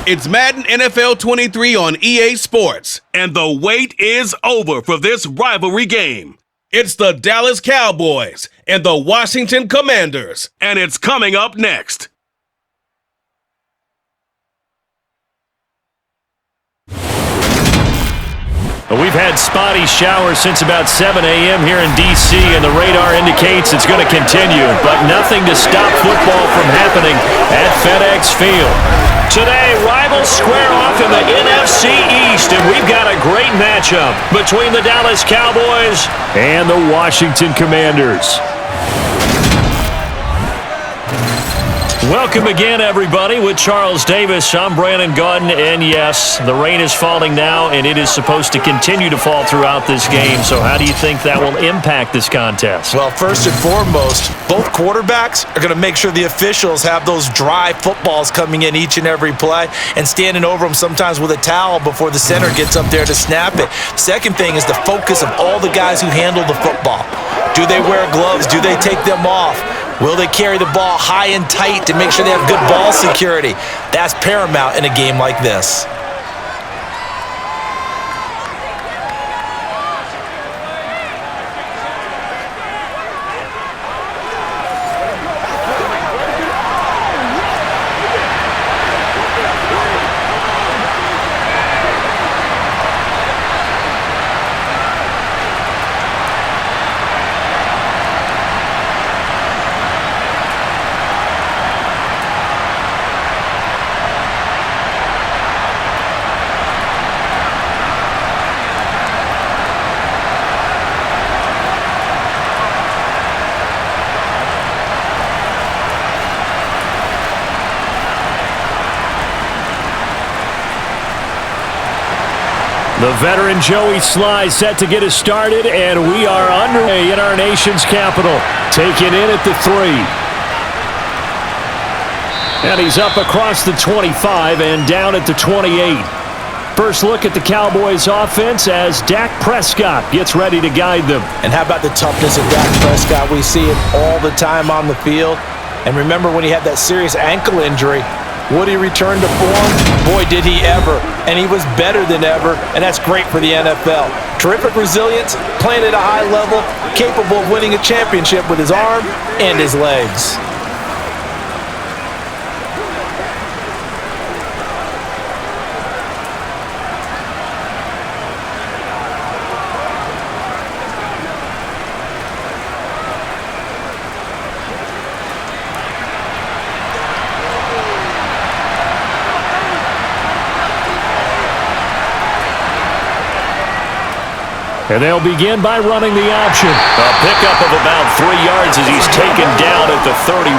It's Madden NFL 23 on EA Sports, and the wait is over for this rivalry game. It's the Dallas Cowboys and the Washington Commanders, and it's coming up next. We've had spotty showers since about 7 a.m. here in D.C., and the radar indicates it's going to continue, but nothing to stop football from happening at FedEx Field. Today, rivals square off in the NFC East, and we've got a great matchup between the Dallas Cowboys and the Washington Commanders. Welcome again, everybody, with Charles Davis. I'm Brandon Gaudin, and yes, the rain is falling now, and it is supposed to continue to fall throughout this game. So how do you think that will impact this contest? Well, first and foremost, both quarterbacks are going to make sure the officials have those dry footballs coming in each and every play and standing over them sometimes with a towel before the center gets up there to snap it. Second thing is the focus of all the guys who handle the football. Do they wear gloves? Do they take them off? Will they carry the ball high and tight to make sure they have good ball security? That's paramount in a game like this. The veteran Joey Sly set to get us started, and we are underway in our nation's capital. Taking in at the 3. And he's up across the 25 and down at the 28. First look at the Cowboys offense as Dak Prescott gets ready to guide them. And how about the toughness of Dak Prescott? We see it all the time on the field. And remember when he had that serious ankle injury, would he return to form? Boy, did he ever. And he was better than ever, and that's great for the NFL. Terrific resilience, playing at a high level, capable of winning a championship with his arm and his legs. And they'll begin by running the option. A pickup of about 3 yards as he's taken down at the 31.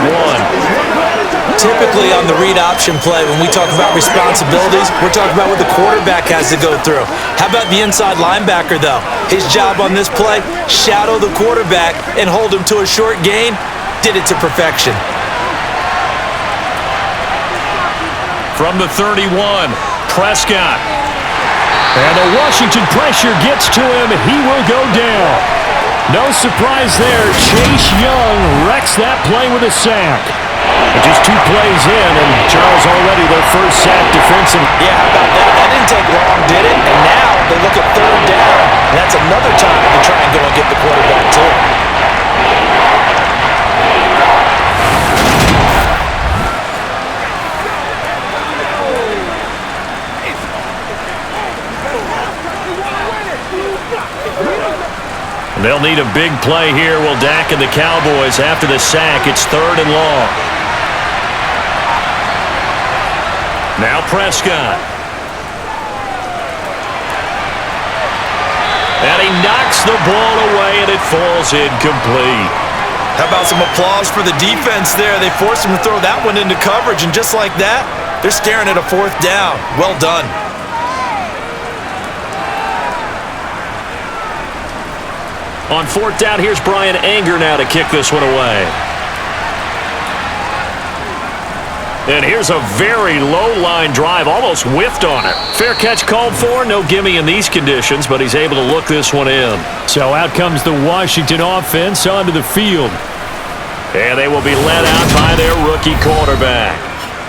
Typically on the read option play, when we talk about responsibilities, we're talking about what the quarterback has to go through. How about the inside linebacker, though? His job on this play, shadow the quarterback and hold him to a short gain. Did it to perfection. From the 31, Prescott. And the Washington pressure gets to him. He will go down. No surprise there. Chase Young wrecks that play with a sack. And just 2 plays in, and Charles already their first sack defensive. Yeah, how about that? That didn't take long, did it? And now they look at 3rd down. And that's another time to try and go and get the quarterback, too. They'll need a big play here. Will Dak and the Cowboys after the sack. It's 3rd and long. Now Prescott. And he knocks the ball away, and it falls incomplete. How about some applause for the defense there? They forced him to throw that one into coverage, and just like that, they're staring at a 4th down. Well done. On 4th down, here's Brian Anger now to kick this one away. And here's a very low-line drive, almost whiffed on it. Fair catch called for, no gimme in these conditions, but he's able to look this one in. So out comes the Washington offense onto the field. And they will be led out by their rookie quarterback.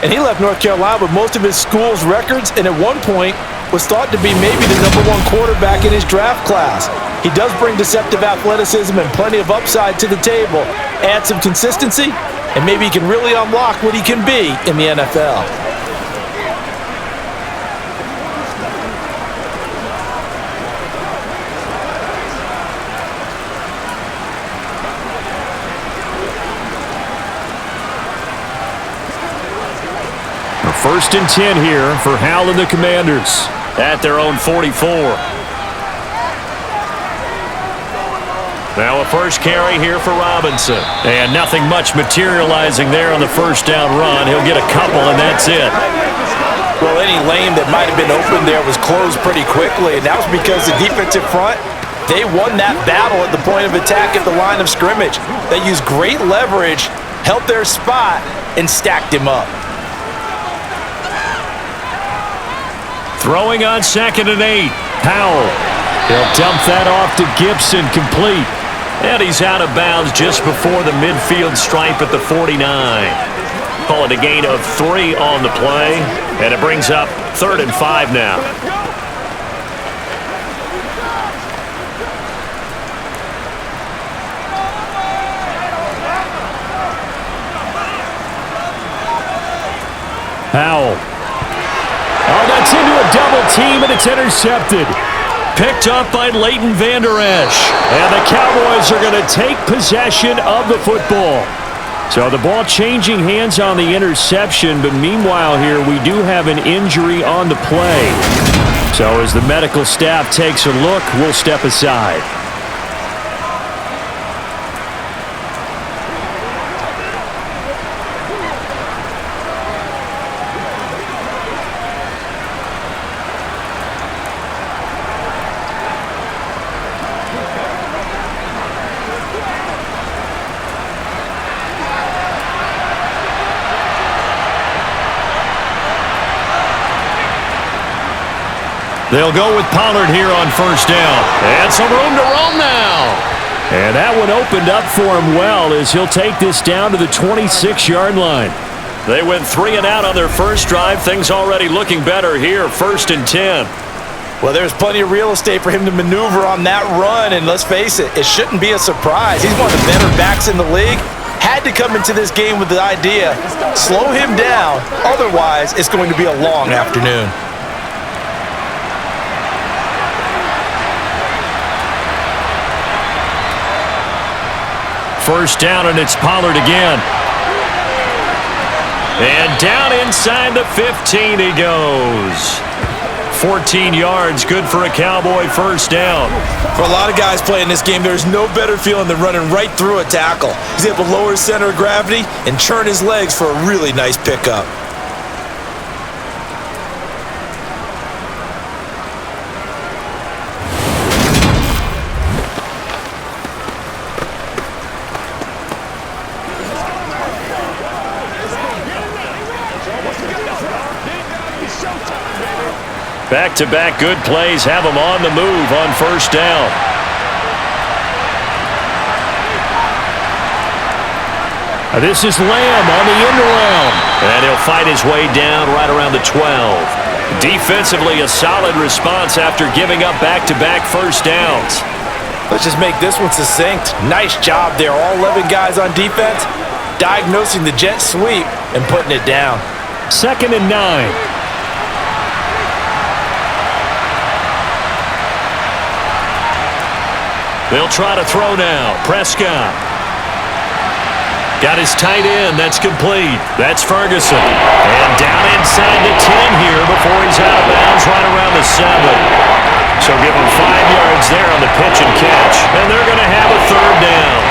And he left North Carolina with most of his school's records, and at one point was thought to be maybe the #1 quarterback in his draft class. He does bring deceptive athleticism and plenty of upside to the table. Add some consistency, and maybe he can really unlock what he can be in the NFL. First and 10 here for Howell and the Commanders at their own 44. Now a first carry here for Robinson. And nothing much materializing there on the first down run. He'll get a couple, and that's it. Well, any lane that might have been open there was closed pretty quickly, and that was because the defensive front, they won that battle at the point of attack at the line of scrimmage. They used great leverage, held their spot, and stacked him up. Throwing on 2nd and 8. Howell. He'll dump that off to Gibson, complete. And he's out of bounds just before the midfield stripe at the 49. Call it a gain of 3 on the play. And it brings up 3rd and 5 now. Howell. Oh, that's into a double team, and it's intercepted. Picked up by Leighton Vander Esch. And the Cowboys are going to take possession of the football. So the ball changing hands on the interception, but meanwhile here we do have an injury on the play. So as the medical staff takes a look, we'll step aside. They'll go with Pollard here on first down. And some room to roam now. And that one opened up for him well as he'll take this down to the 26-yard line. They went 3 and out on their first drive. Things already looking better here. 1st and 10. Well, there's plenty of real estate for him to maneuver on that run. And let's face it, it shouldn't be a surprise. He's one of the better backs in the league. Had to come into this game with the idea, slow him down. Otherwise, it's going to be a long afternoon. First down, and it's Pollard again. And down inside the 15 he goes. 14 yards, good for a Cowboy first down. For a lot of guys playing this game, there's no better feeling than running right through a tackle. He's able to lower his center of gravity and churn his legs for a really nice pickup. Back-to-back good plays have him on the move on first down. This is Lamb on the end around. And he'll fight his way down right around the 12. Defensively, a solid response after giving up back-to-back first downs. Let's just make this one succinct. Nice job there. All 11 guys on defense diagnosing the jet sweep and putting it down. 2nd and 9. They'll try to throw now. Prescott. Got his tight end. That's complete. That's Ferguson. And down inside the 10 here before he's out of bounds right around the 7. So give him 5 yards there on the pitch and catch. And they're going to have a 3rd down.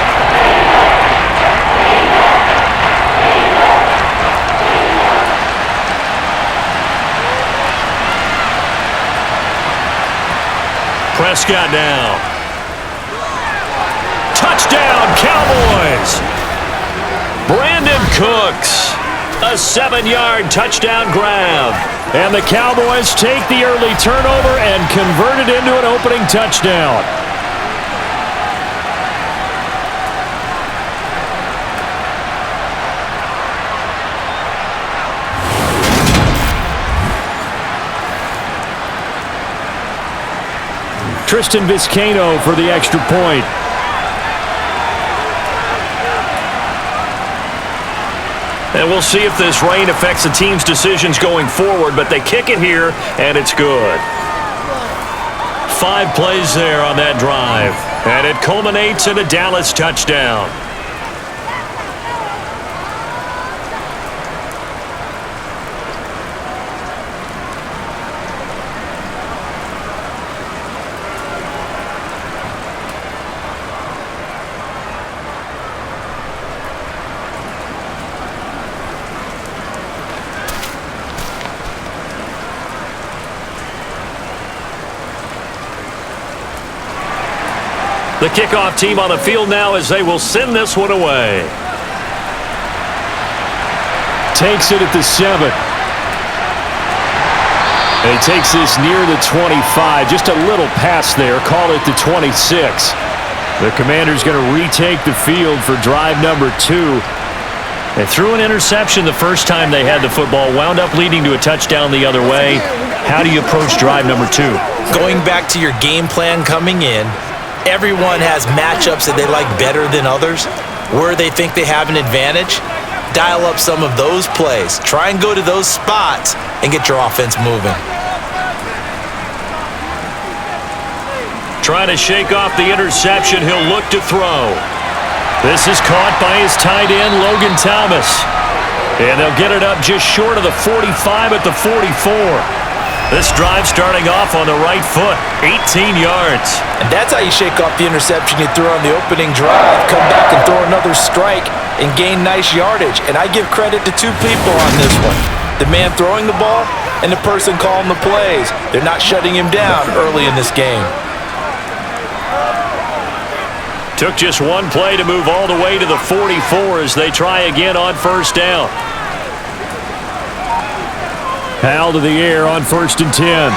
Prescott now. Touchdown, Cowboys! Brandon Cooks, a 7-yard touchdown grab. And the Cowboys take the early turnover and convert it into an opening touchdown. Tristan Vizcaino for the extra point. And we'll see if this rain affects the team's decisions going forward, but they kick it here, and it's good. 5 plays there on that drive, and it culminates in a Dallas touchdown. The kickoff team on the field now as they will send this one away. Takes it at the 7. And he takes this near the 25. Just a little pass there. Call it the 26. The Commanders going to retake the field for drive number 2. They threw an interception the first time they had the football. Wound up leading to a touchdown the other way. How do you approach drive number 2? Going back to your game plan coming in, everyone has matchups that they like better than others, where they think they have an advantage. Dial up some of those plays. Try and go to those spots and get your offense moving. Trying to shake off the interception. He'll look to throw. This is caught by his tight end, Logan Thomas. And they'll get it up just short of the 45 at the 44. This drive starting off on the right foot, 18 yards. And that's how you shake off the interception you threw on the opening drive. Come back and throw another strike and gain nice yardage. And I give credit to 2 people on this one. The man throwing the ball and the person calling the plays. They're not shutting him down early in this game. Took just one play to move all the way to the 44 as they try again on first down. Hal to the air on 1st and 10.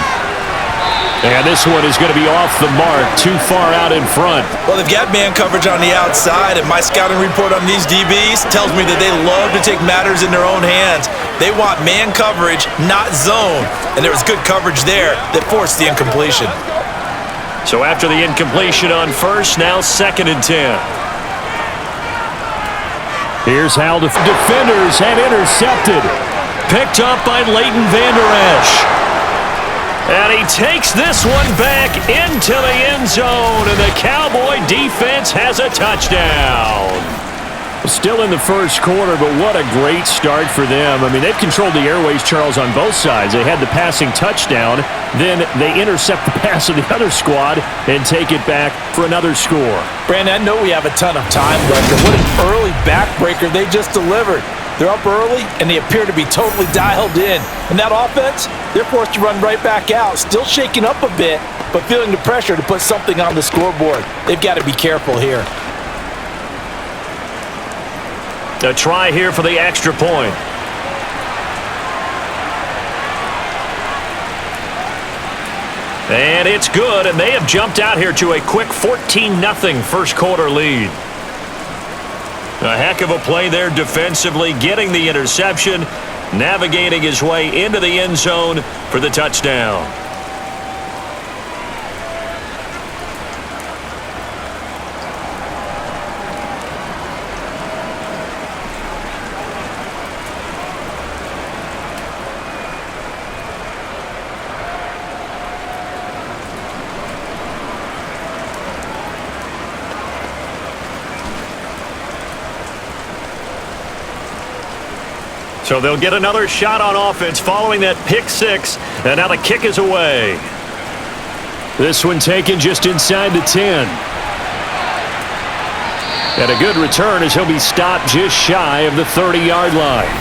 And this one is going to be off the mark, too far out in front. Well, they've got man coverage on the outside, and my scouting report on these DBs tells me that they love to take matters in their own hands. They want man coverage, not zone. And there was good coverage there that forced the incompletion. So after the incompletion on first, now 2nd and 10. Here's Hal. Defenders had intercepted. Picked up by Leighton Vander Esch. And he takes this one back into the end zone, and the Cowboy defense has a touchdown. Still in the first quarter, but what a great start for them. I mean, they've controlled the airways, Charles, on both sides. They had the passing touchdown, then they intercept the pass of the other squad and take it back for another score. Brandon, I know we have a ton of time left, but what an early backbreaker they just delivered. They're up early, and they appear to be totally dialed in. And that offense, they're forced to run right back out, still shaking up a bit, but feeling the pressure to put something on the scoreboard. They've got to be careful here. A try here for the extra point. And it's good, and they have jumped out here to a quick 14-0 first quarter lead. A heck of a play there defensively, getting the interception, navigating his way into the end zone for the touchdown. So they'll get another shot on offense following that pick 6, and now the kick is away. This one taken just inside the 10. And a good return as he'll be stopped just shy of the 30-yard line.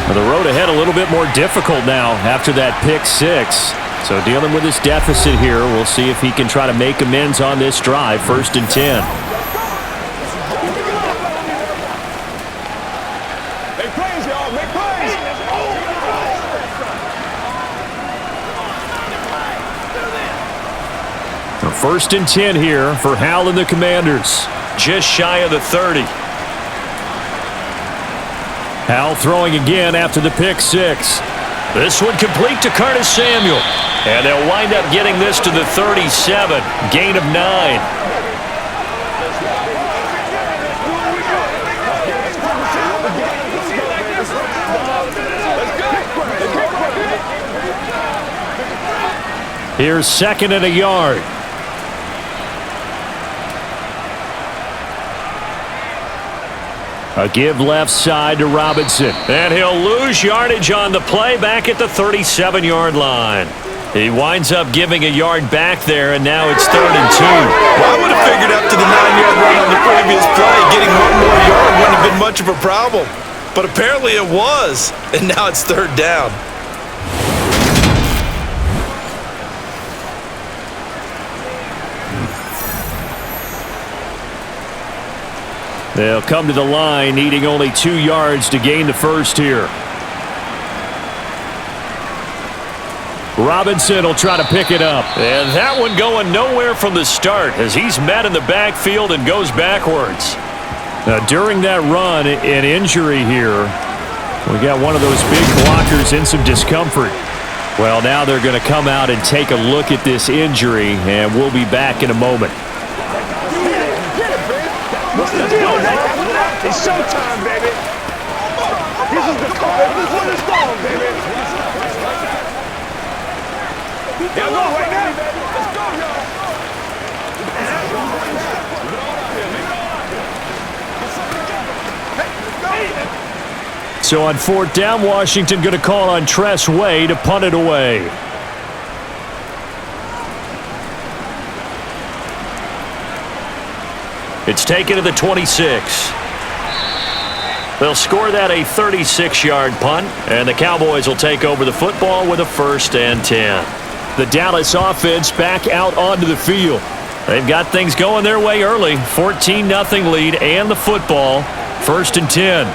Now the road ahead a little bit more difficult now after that pick 6. So dealing with this deficit here, we'll see if he can try to make amends on this drive, 1st and 10. First and 10 here for Hal and the Commanders. Just shy of the 30. Hal throwing again after the pick 6. This one complete to Curtis Samuel. And they'll wind up getting this to the 37. Gain of 9. Here's 2nd and a yard. A give left side to Robinson. And he'll lose yardage on the play back at the 37-yard line. He winds up giving a yard back there, and now it's 3rd and 2. Well, I would have figured up to the 9-yard run on the previous play. Getting one more yard wouldn't have been much of a problem. But apparently it was, and now it's 3rd down. They'll come to the line, needing only 2 yards to gain the first here. Robinson will try to pick it up. And that one going nowhere from the start as he's met in the backfield and goes backwards. Now, during that run, an injury here. We got one of those big blockers in some discomfort. Well, now they're going to come out and take a look at this injury, and we'll be back in a moment. What's the deal, nigga? It's showtime, baby. This is the call. This is what it's called, baby. Yeah, go right now, baby. Let's go, y'all. So on 4th down, Washington going to call on Tress Way to punt it away. It's taken to the 26. They'll score that a 36-yard punt, and the Cowboys will take over the football with a 1st and 10. The Dallas offense back out onto the field. They've got things going their way early. 14-0 lead and the football. 1st and 10.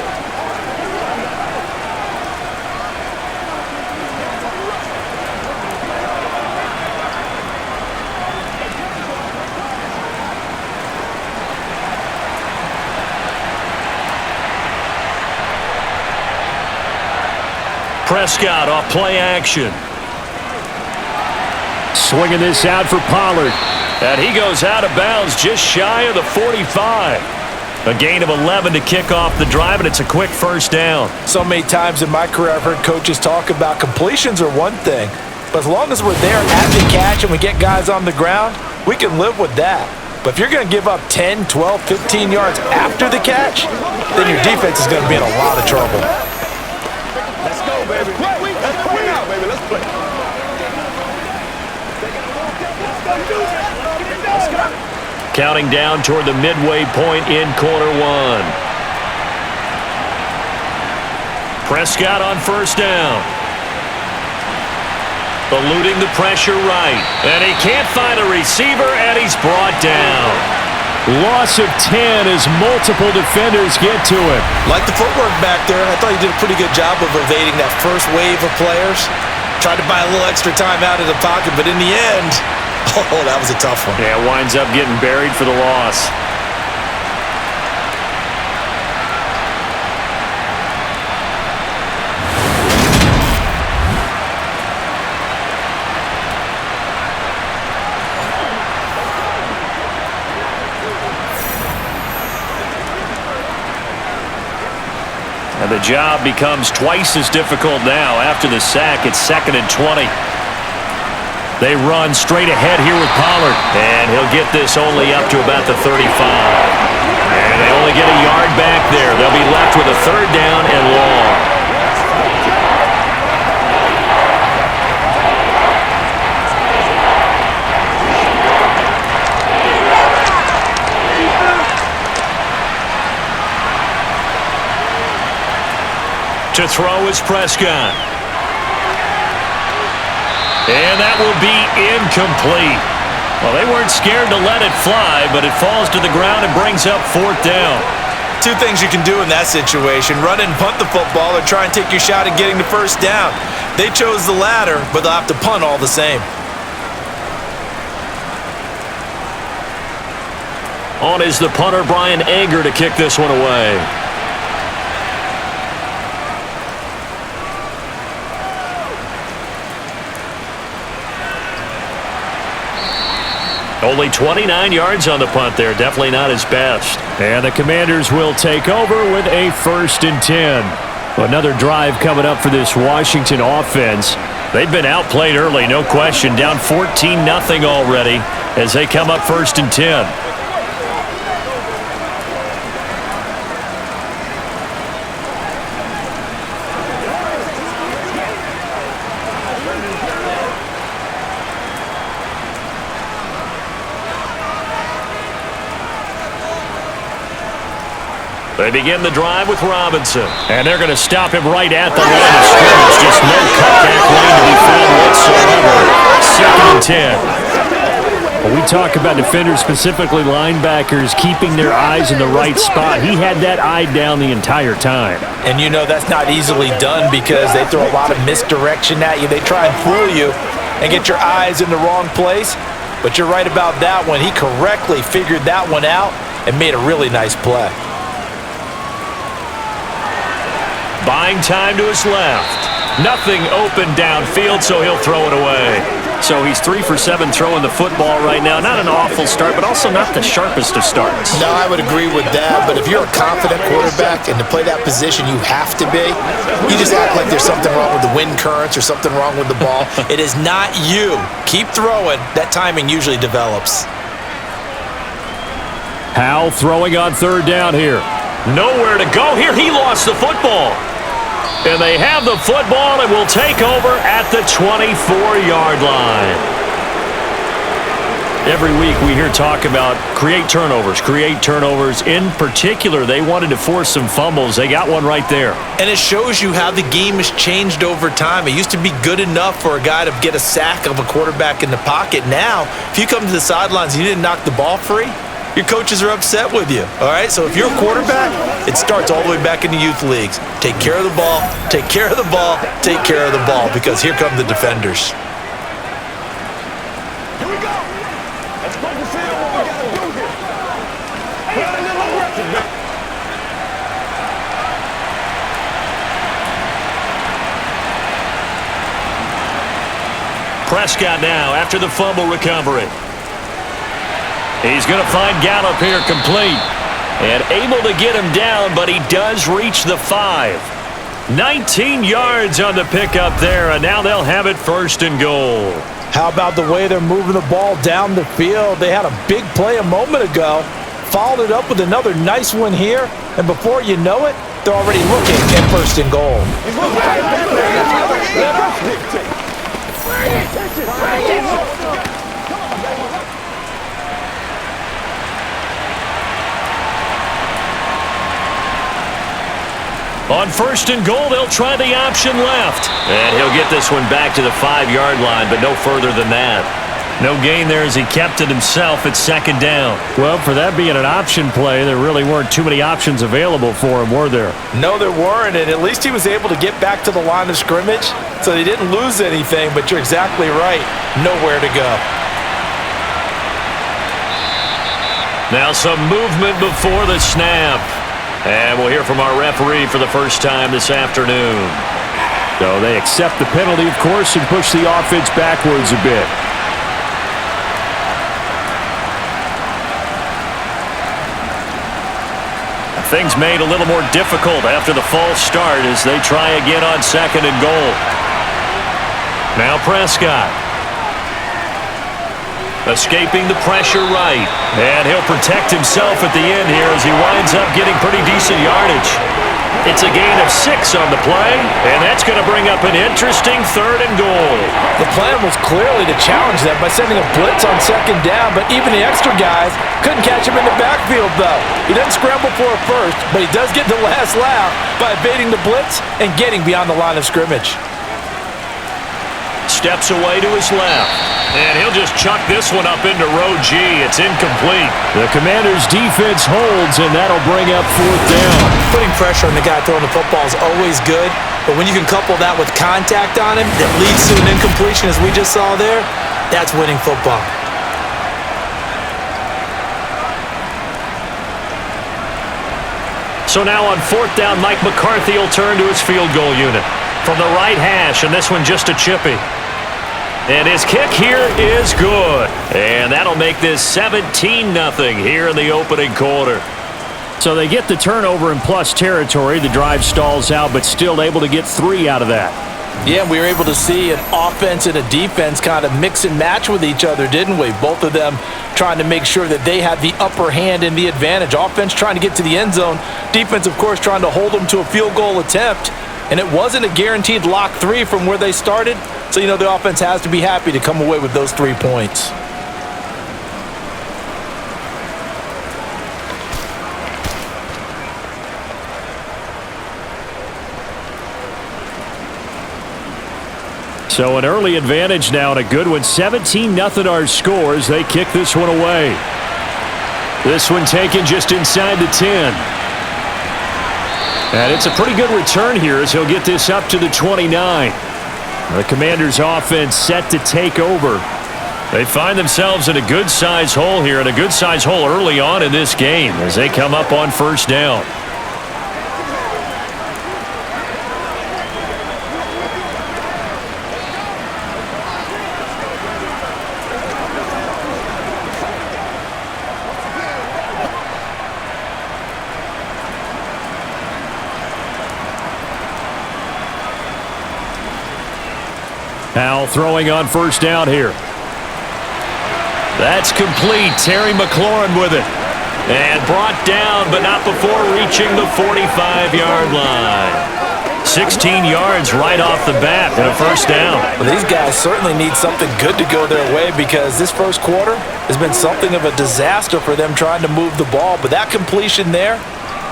Prescott off play action. Swinging this out for Pollard. And he goes out of bounds just shy of the 45. A gain of 11 to kick off the drive, and it's a quick 1st down. So many times in my career I've heard coaches talk about completions are one thing, but as long as we're there at the catch and we get guys on the ground, we can live with that. But if you're going to give up 10, 12, 15 yards after the catch, then your defense is going to be in a lot of trouble. Let's go, baby. Let's play now, baby. Let's play. Counting down toward the midway point in quarter 1. Prescott on 1st down. Eluding the pressure right. And he can't find a receiver, and he's brought down. Loss of 10 as multiple defenders get to him. Like the footwork back there, I thought he did a pretty good job of evading that first wave of players. Tried to buy a little extra time out of the pocket, but in the end, oh, that was a tough one. Yeah, winds up getting buried for the loss. And the job becomes twice as difficult now after the sack. It's 2nd and 20. They run straight ahead here with Pollard. And he'll get this only up to about the 35. And they only get a yard back there. They'll be left with a 3rd down and long. To throw is Prescott. And that will be incomplete. Well, they weren't scared to let it fly, but it falls to the ground and brings up 4th down. 2 things you can do in that situation: run and punt the football, or try and take your shot at getting the 1st down. They chose the latter, but they'll have to punt all the same. On is the punter, Brian Anger, to kick this one away. Only 29 yards on the punt there. Definitely not his best. And the Commanders will take over with a 1st and 10. Another drive coming up for this Washington offense. They've been outplayed early, no question. Down 14-0 already as they come up 1st and 10. They begin the drive with Robinson. And they're going to stop him right at the line of scrimmage. Just no cutback lane to be found whatsoever. 2nd and 10. When we talk about defenders, specifically linebackers, keeping their eyes in the right spot, he had that eye down the entire time. And you know that's not easily done because they throw a lot of misdirection at you. They try and fool you and get your eyes in the wrong place. But you're right about that one. He correctly figured that one out and made a really nice play. Buying time to his left. Nothing open downfield, so he'll throw it away. So he's 3 for 7 throwing the football right now. Not an awful start, but also not the sharpest of starts. No, I would agree with that. But if you're a confident quarterback and to play that position, you have to be. You just act like there's something wrong with the wind currents or something wrong with the ball. It is not you. Keep throwing. That timing usually develops. Howell throwing on 3rd down here. Nowhere to go here. He lost the football. And they have the football and will take over at the 24-yard line. Every week we hear talk about create turnovers. In particular, they wanted to force some fumbles. They got one right there. And it shows you how the game has changed over time. It used to be good enough for a guy to get a sack of a quarterback in the pocket. Now, if you come to the sidelines and you didn't knock the ball free, your coaches are upset with you, all right? So if you're a quarterback, it starts all the way back in the youth leagues. Take care of the ball, take care of the ball, take care of the ball, because here come the defenders. Here we go. Let's focus in on what we got to do here. Put a little aggressive, man. Prescott now after the fumble recovery. He's going to find Gallup here complete. And able to get him down, but he does reach the 5. 19 yards on the pickup there, and now they'll have it 1st and goal. How about the way they're moving the ball down the field? They had a big play a moment ago, followed it up with another nice one here, and before you know it, they're already looking at 1st and goal. On 1st and goal, they'll try the option left. And he'll get this one back to the 5-yard line, but no further than that. No gain there as he kept it himself at 2nd down. Well, for that being an option play, there really weren't too many options available for him, were there? No, there weren't, and at least he was able to get back to the line of scrimmage, so they didn't lose anything, but you're exactly right. Nowhere to go. Now some movement before the snap. And we'll hear from our referee for the first time this afternoon. So they accept the penalty, of course, and push the offense backwards a bit. Things made a little more difficult after the false start as they try again on 2nd and goal. Now Prescott. Escaping the pressure right. And he'll protect himself at the end here as he winds up getting pretty decent yardage. It's a gain of 6 on the play, and that's going to bring up an interesting 3rd and goal. The plan was clearly to challenge them by sending a blitz on 2nd down, but even the extra guys couldn't catch him in the backfield, though. He doesn't scramble for a first, but he does get the last laugh by evading the blitz and getting beyond the line of scrimmage. Steps away to his left. And he'll just chuck this one up into row G. It's incomplete. The Commanders' defense holds, and that'll bring up 4th down. Putting pressure on the guy throwing the football is always good, but when you can couple that with contact on him that leads to an incompletion, as we just saw there, that's winning football. So now on 4th down, Mike McCarthy will turn to his field goal unit. From the right hash, and this one just a chippy. And his kick here is good. And that'll make this 17-0 here in the opening quarter. So they get the turnover in plus territory. The drive stalls out, but still able to get 3 out of that. Yeah, we were able to see an offense and a defense kind of mix and match with each other, didn't we? Both of them trying to make sure that they had the upper hand and the advantage. Offense trying to get to the end zone. Defense, of course, trying to hold them to a field goal attempt. And it wasn't a guaranteed lock 3 from where they started. So, you know, the offense has to be happy to come away with those 3 points. So an early advantage now and a good one. 17-0 our scores. They kick this one away. This one taken just inside the 10. And it's a pretty good return here as he'll get this up to the 29. The Commanders' offense set to take over. They find themselves in a good-sized hole here, and a good-sized hole early on in this game as they come up on first down. Powell throwing on first down here. That's complete. Terry McLaurin with it. And brought down, but not before reaching the 45-yard line. 16 yards right off the bat and a first down. Well, these guys certainly need something good to go their way because this first quarter has been something of a disaster for them trying to move the ball. But that completion there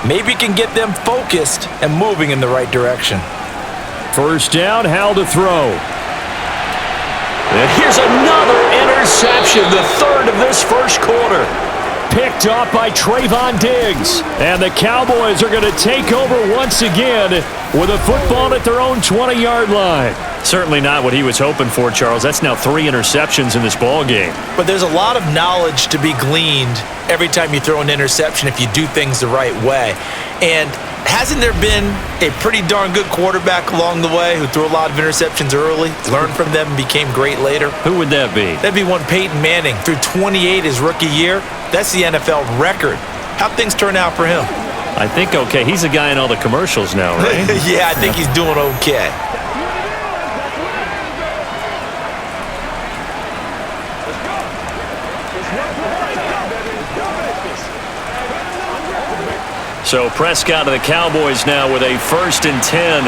maybe can get them focused and moving in the right direction. First down, Howell to throw. And here's another interception, the third of this first quarter. Picked off by Trayvon Diggs. And the Cowboys are going to take over once again with a football at their own 20-yard line. Certainly not what he was hoping for, Charles. That's now 3 interceptions in this ball game. But there's a lot of knowledge to be gleaned every time you throw an interception if you do things the right way. And hasn't there been a pretty darn good quarterback along the way who threw a lot of interceptions early, learned from them, and became great later? Who would that be? That'd be one Peyton Manning. Threw 28 his rookie year. That's the NFL record. How'd things turn out for him? I think okay. He's a guy in all the commercials now, right? Yeah, I think he's doing okay. So Prescott and the Cowboys now with a 1st and 10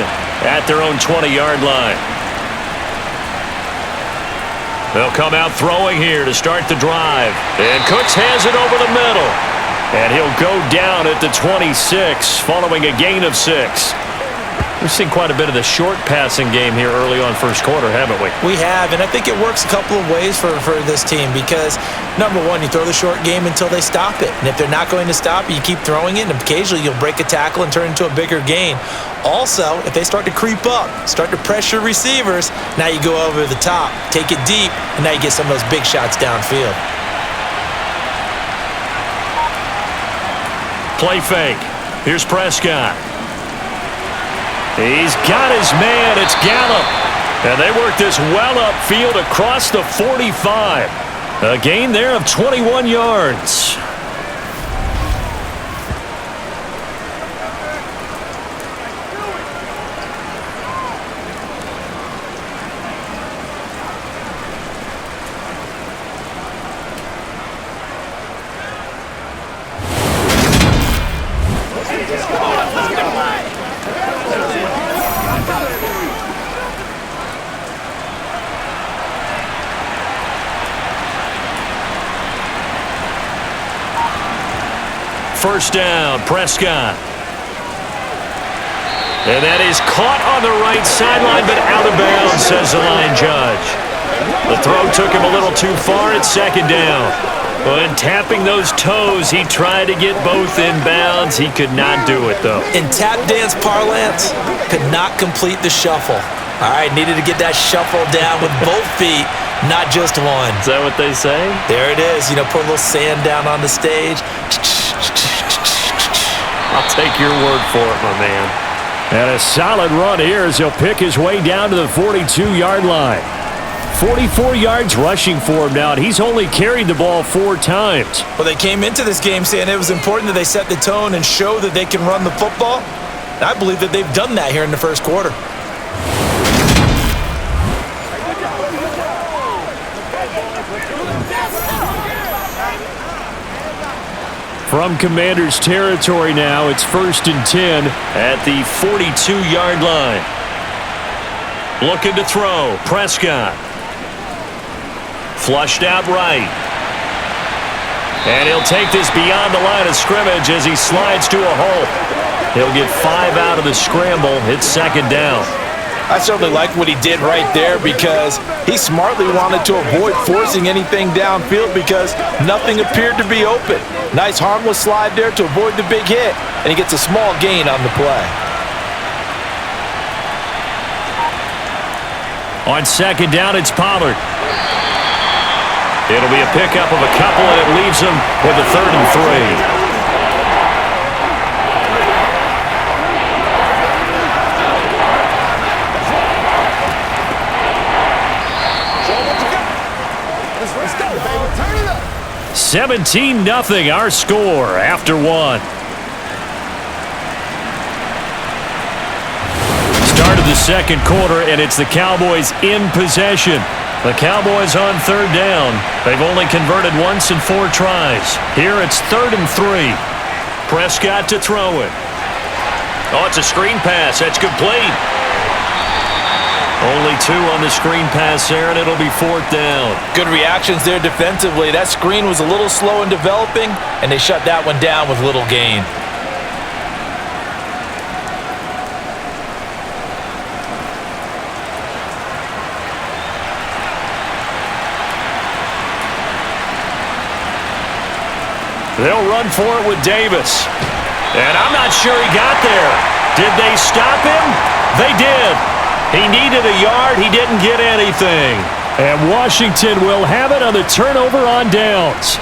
at their own 20-yard line. They'll come out throwing here to start the drive. And Cooks has it over the middle. And he'll go down at the 26 following a gain of 6. We've seen quite a bit of the short passing game here early on first quarter, haven't we? We have, and I think it works a couple of ways for this team because, number one, you throw the short game until they stop it. And if they're not going to stop it, you keep throwing it, and occasionally you'll break a tackle and turn it into a bigger gain. Also, if they start to creep up, start to pressure receivers, now you go over the top, take it deep, and now you get some of those big shots downfield. Play fake. Here's Prescott. He's got his man. It's Gallup. And they work this well upfield across the 45. A gain there of 21 yards. First down, Prescott. And that is caught on the right sideline, but out of bounds, says the line judge. The throw took him a little too far at second down. When tapping those toes, he tried to get both in bounds. He could not do it, though. In tap dance parlance, could not complete the shuffle. All right, needed to get that shuffle down with both feet, not just one. Is that what they say? There it is. You know, put a little sand down on the stage. I'll take your word for it, my man. And a solid run here as he'll pick his way down to the 42-yard line. 44 yards rushing for him now, and he's only carried the ball 4 times. Well, they came into this game saying it was important that they set the tone and show that they can run the football. And I believe that they've done that here in the first quarter. From Commanders territory now, it's 1st and 10 at the 42-yard line. Looking to throw, Prescott. Flushed out right. And he'll take this beyond the line of scrimmage as he slides to a hole. He'll get 5 out of the scramble. It's 2nd down. I certainly like what he did right there because he smartly wanted to avoid forcing anything downfield because nothing appeared to be open. Nice harmless slide there to avoid the big hit, and he gets a small gain on the play. On 2nd down, it's Pollard. It'll be a pickup of a couple, and it leaves him with a 3rd and 3. Let's go, baby. Turn it up. 17-0 our score after 1. Start of the 2nd quarter, and it's the Cowboys in possession. The Cowboys on 3rd down. They've only converted once in 4 tries. Here it's 3rd and 3. Prescott to throw it. Oh, it's a screen pass. That's complete. Only 2 on the screen pass there, and it'll be 4th down. Good reactions there defensively. That screen was a little slow in developing, and they shut that one down with little gain. They'll run for it with Davis. And I'm not sure he got there. Did they stop him? They did. He needed a yard. He didn't get anything. And Washington will have it on the turnover on downs.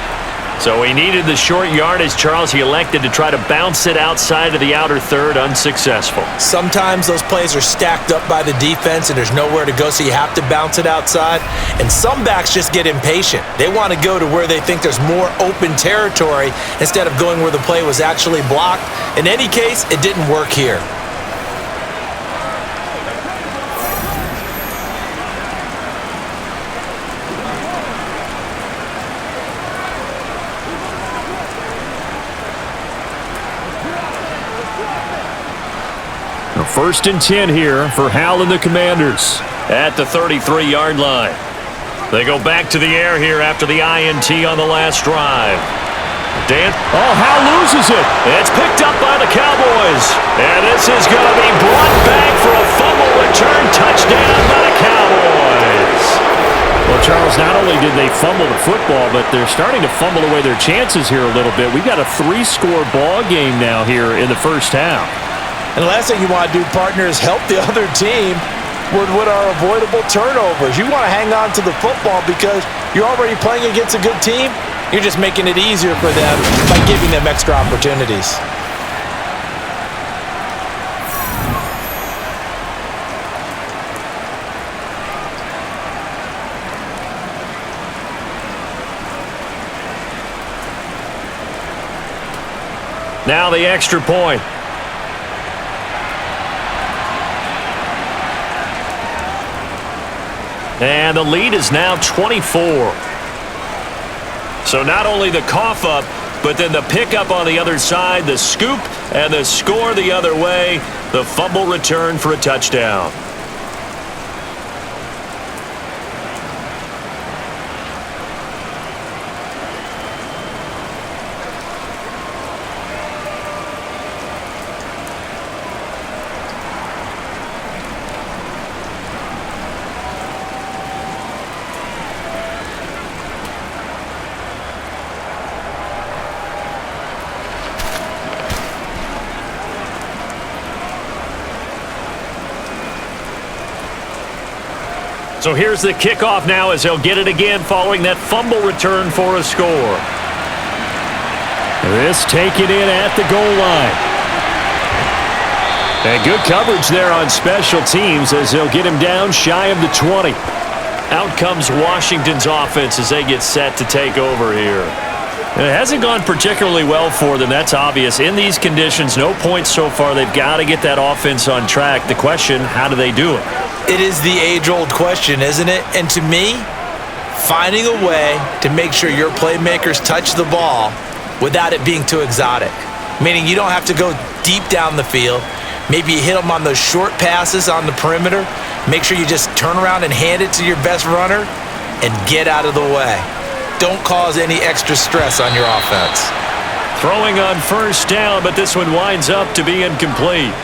So he needed the short yardage, Charles. He elected to try to bounce it outside of the outer third, unsuccessful. Sometimes those plays are stacked up by the defense and there's nowhere to go, so you have to bounce it outside. And some backs just get impatient. They want to go to where they think there's more open territory instead of going where the play was actually blocked. In any case, it didn't work here. First and 10 here for Hal and the Commanders at the 33-yard line. They go back to the air here after the INT on the last drive. Hal loses it. It's picked up by the Cowboys. And this is going to be brought back for a fumble return touchdown by the Cowboys. Well, Charles, not only did they fumble the football, but they're starting to fumble away their chances here a little bit. We've got a 3-score ball game now here in the first half. And the last thing you want to do, partner, is help the other team with what are avoidable turnovers. You want to hang on to the football because you're already playing against a good team. You're just making it easier for them by giving them extra opportunities. Now the extra point. And the lead is now 24. So not only the cough up, but then the pickup on the other side, the scoop, and the score the other way, the fumble return for a touchdown. So here's the kickoff now as they'll get it again following that fumble return for a score. This taken in at the goal line. And good coverage there on special teams as they'll get him down shy of the 20. Out comes Washington's offense as they get set to take over here. And it hasn't gone particularly well for them. That's obvious. In these conditions, no points so far. They've got to get that offense on track. The question, how do they do it? It is the age-old question, isn't it? And to me, finding a way to make sure your playmakers touch the ball without it being too exotic. Meaning you don't have to go deep down the field. Maybe you hit them on those short passes on the perimeter. Make sure you just turn around and hand it to your best runner and get out of the way. Don't cause any extra stress on your offense. Throwing on first down, but this one winds up to be incomplete.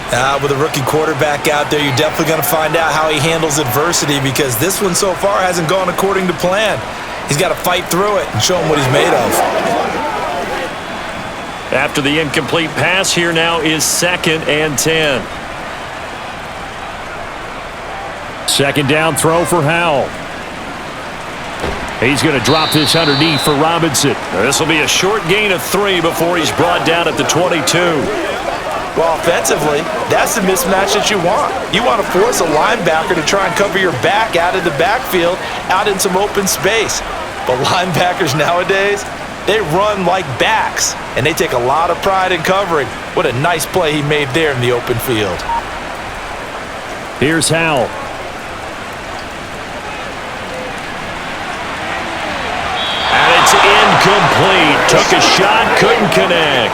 With a rookie quarterback out there, you're definitely going to find out how he handles adversity because this one so far hasn't gone according to plan. He's got to fight through it and show him what he's made of. After the incomplete pass, here now is 2nd and 10. Second down throw for Howell. He's going to drop this underneath for Robinson. This will be a short gain of 3 before he's brought down at the 22. Well, offensively, that's the mismatch that you want. You want to force a linebacker to try and cover your back out of the backfield, out in some open space. But linebackers nowadays, they run like backs, and they take a lot of pride in covering. What a nice play he made there in the open field. Here's Howell. Incomplete. Took a shot, couldn't connect.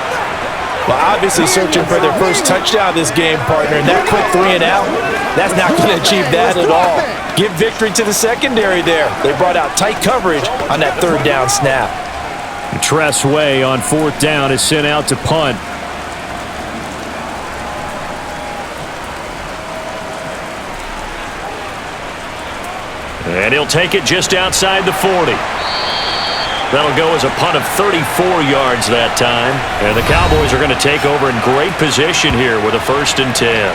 Well, obviously searching for their first touchdown this game, partner, and that quick 3 and out, that's not going to achieve that at all. Give victory to the secondary there. They brought out tight coverage on that 3rd down snap. Tress Way on 4th down is sent out to punt. And he'll take it just outside the 40. That'll go as a punt of 34 yards that time. And the Cowboys are going to take over in great position here with a 1st and 10.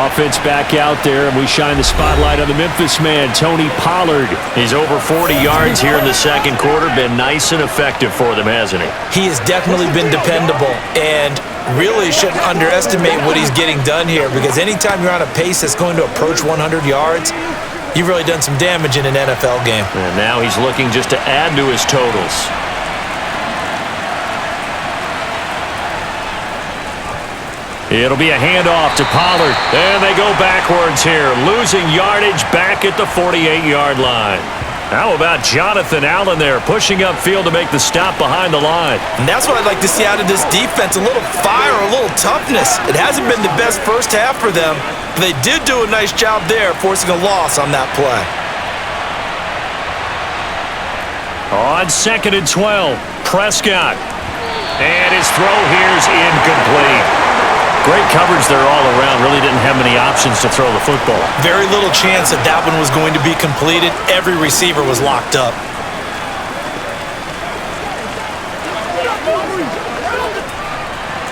Offense back out there, and we shine the spotlight on the Memphis man, Tony Pollard. He's over 40 yards here in the 2nd quarter. Been nice and effective for them, hasn't he? He has definitely been dependable, and really shouldn't underestimate what he's getting done here because anytime you're on a pace that's going to approach 100 yards, you've really done some damage in an NFL game. And now he's looking just to add to his totals. It'll be a handoff to Pollard. And they go backwards here, losing yardage back at the 48-yard line. How about Jonathan Allen there, pushing upfield to make the stop behind the line? And that's what I'd like to see out of this defense, a little fire, a little toughness. It hasn't been the best first half for them, but they did do a nice job there, forcing a loss on that play. On 2nd and 12, Prescott. And his throw here's incomplete. Great coverage there all around. Really didn't have many options to throw the football. Very little chance that that one was going to be completed. Every receiver was locked up.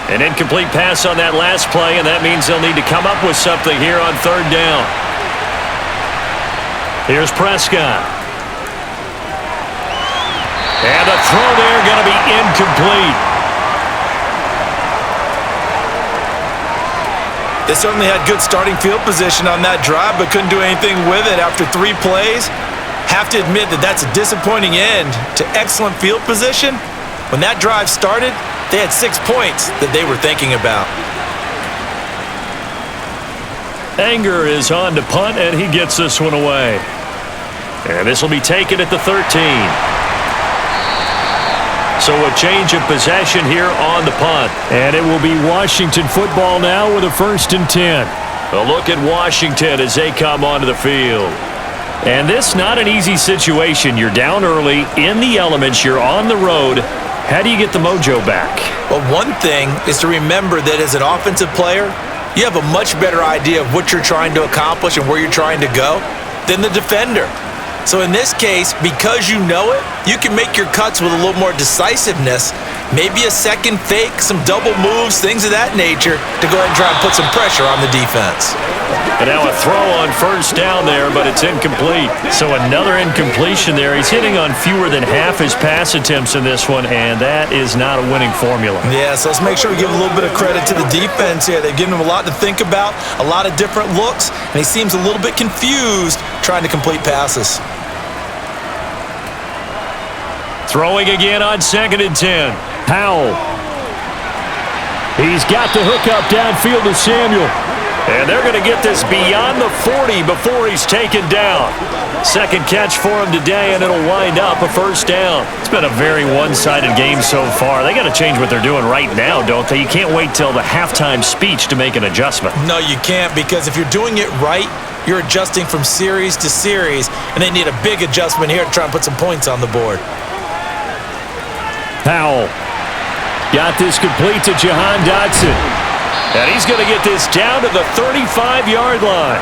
An incomplete pass on that last play, and that means they'll need to come up with something here on 3rd down. Here's Prescott. And the throw there going to be incomplete. They certainly had good starting field position on that drive, but couldn't do anything with it after 3 plays. Have to admit that that's a disappointing end to excellent field position. When that drive started, they had 6 points that they were thinking about. Anger is on to punt, and he gets this one away. And this will be taken at the 13. So a change of possession here on the punt. And it will be Washington football now with a 1st and 10. A look at Washington as they come onto the field. And this not an easy situation. You're down early, in the elements, you're on the road. How do you get the mojo back? Well, one thing is to remember that as an offensive player, you have a much better idea of what you're trying to accomplish and where you're trying to go than the defender. So in this case, because you know it, you can make your cuts with a little more decisiveness, maybe a second fake, some double moves, things of that nature, to go ahead and try and put some pressure on the defense. And now a throw on 1st down there, but it's incomplete. So another incompletion there. He's hitting on fewer than half his pass attempts in this one, and that is not a winning formula. Yeah, so let's make sure we give a little bit of credit to the defense here. They've given him a lot to think about, a lot of different looks, and he seems a little bit confused trying to complete passes. Throwing again on 2nd and 10. Howell. He's got the hookup downfield to Samuel. And they're going to get this beyond the 40 before he's taken down. Second catch for him today, and it'll wind up a first down. It's been a very one-sided game so far. They got to change what they're doing right now, don't they? You can't wait till the halftime speech to make an adjustment. No, you can't, because if you're doing it right, you're adjusting from series to series, and they need a big adjustment here to try and put some points on the board. Howell got this complete to Jahan Dotson. And he's going to get this down to the 35-yard line.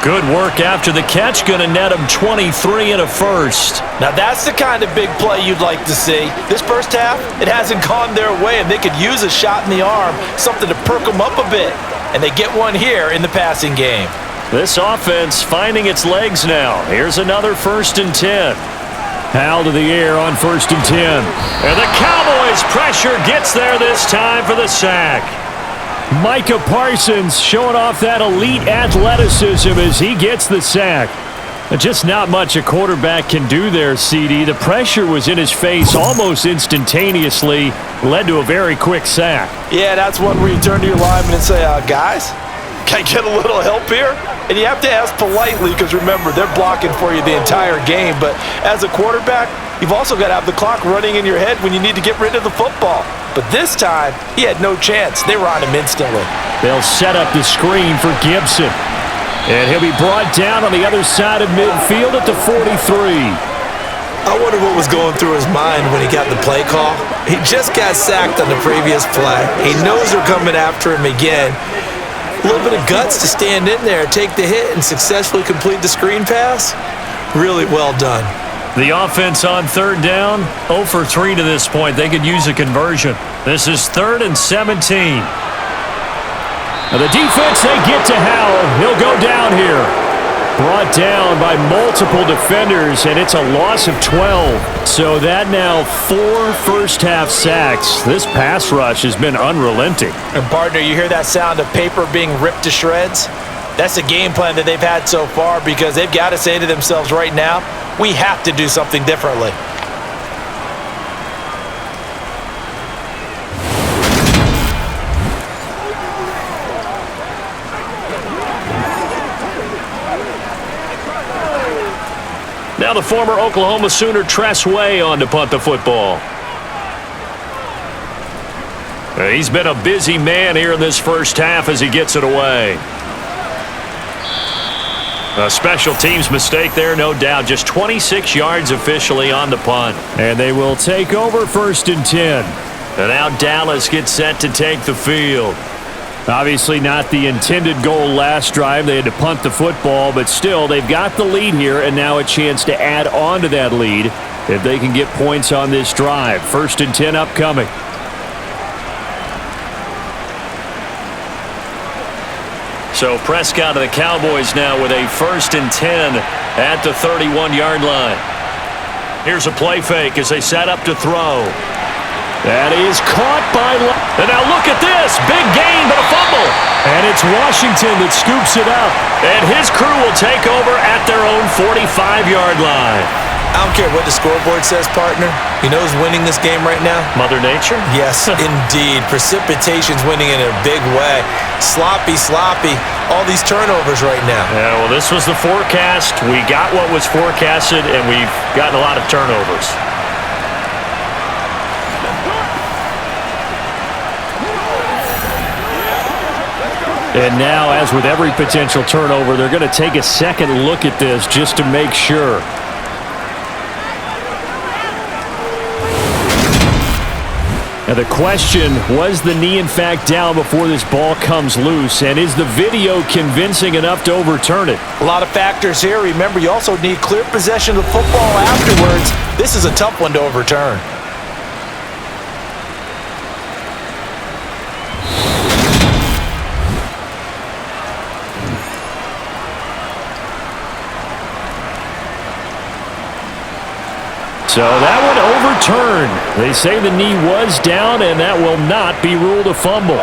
Good work after the catch. Going to net him 23 and a first. Now, that's the kind of big play you'd like to see. This first half, it hasn't gone their way, and they could use a shot in the arm, something to perk them up a bit. And they get one here in the passing game. This offense finding its legs now. Here's another 1st and 10. Howell to the air on 1st and 10. And the Cowboys pressure gets there this time for the sack. Micah Parsons showing off that elite athleticism as he gets the sack. Just not much a quarterback can do there, CD. The pressure was in his face almost instantaneously, led to a very quick sack. Yeah, that's one where you turn to your lineman and say, guys, can I get a little help here? And you have to ask politely because, remember, they're blocking for you the entire game. But as a quarterback, you've also got to have the clock running in your head when you need to get rid of the football. But this time, he had no chance. They were on him instantly. They'll set up the screen for Gibson. And he'll be brought down on the other side of midfield at the 43. I wonder what was going through his mind when he got the play call. He just got sacked on the previous play. He knows they're coming after him again. A little bit of guts to stand in there, take the hit, and successfully complete the screen pass. Really well done. The offense on 3rd down, 0 for 3 to this point. They could use a conversion. This is 3rd and 17. Now the defense, they get to Howell. He'll go down here. Brought down by multiple defenders, and it's a loss of 12. So that now 4 first-half sacks. This pass rush has been unrelenting. And, partner, you hear that sound of paper being ripped to shreds? That's the game plan that they've had so far because they've got to say to themselves right now, we have to do something differently. Now the former Oklahoma Sooner Tress Way on to punt the football. He's been a busy man here in this first half as he gets it away. A special teams mistake there, no doubt. Just 26 yards officially on the punt. And they will take over 1st and 10. And now Dallas gets set to take the field. Obviously not the intended goal last drive. They had to punt the football, but still they've got the lead here and now a chance to add on to that lead if they can get points on this drive. 1st and 10 upcoming. So Prescott of the Cowboys now with a 1st and 10 at the 31-yard line. Here's a play fake as they set up to throw. That is caught by... And now look at this. Big gain, but a fumble. And it's Washington that scoops it up. And his crew will take over at their own 45-yard line. I don't care what the scoreboard says, partner. You know who's winning this game right now? Mother Nature? Yes, indeed. Precipitation's winning in a big way. Sloppy. All these turnovers right now. Yeah, well, this was the forecast. We got what was forecasted, and we've gotten a lot of turnovers. And now, as with every potential turnover, they're going to take a second look at this just to make sure. Now the question, was the knee in fact down before this ball comes loose? And is the video convincing enough to overturn it? A lot of factors here. Remember, you also need clear possession of the football afterwards. This is a tough one to overturn. So that one overturned. They say the knee was down, and that will not be ruled a fumble.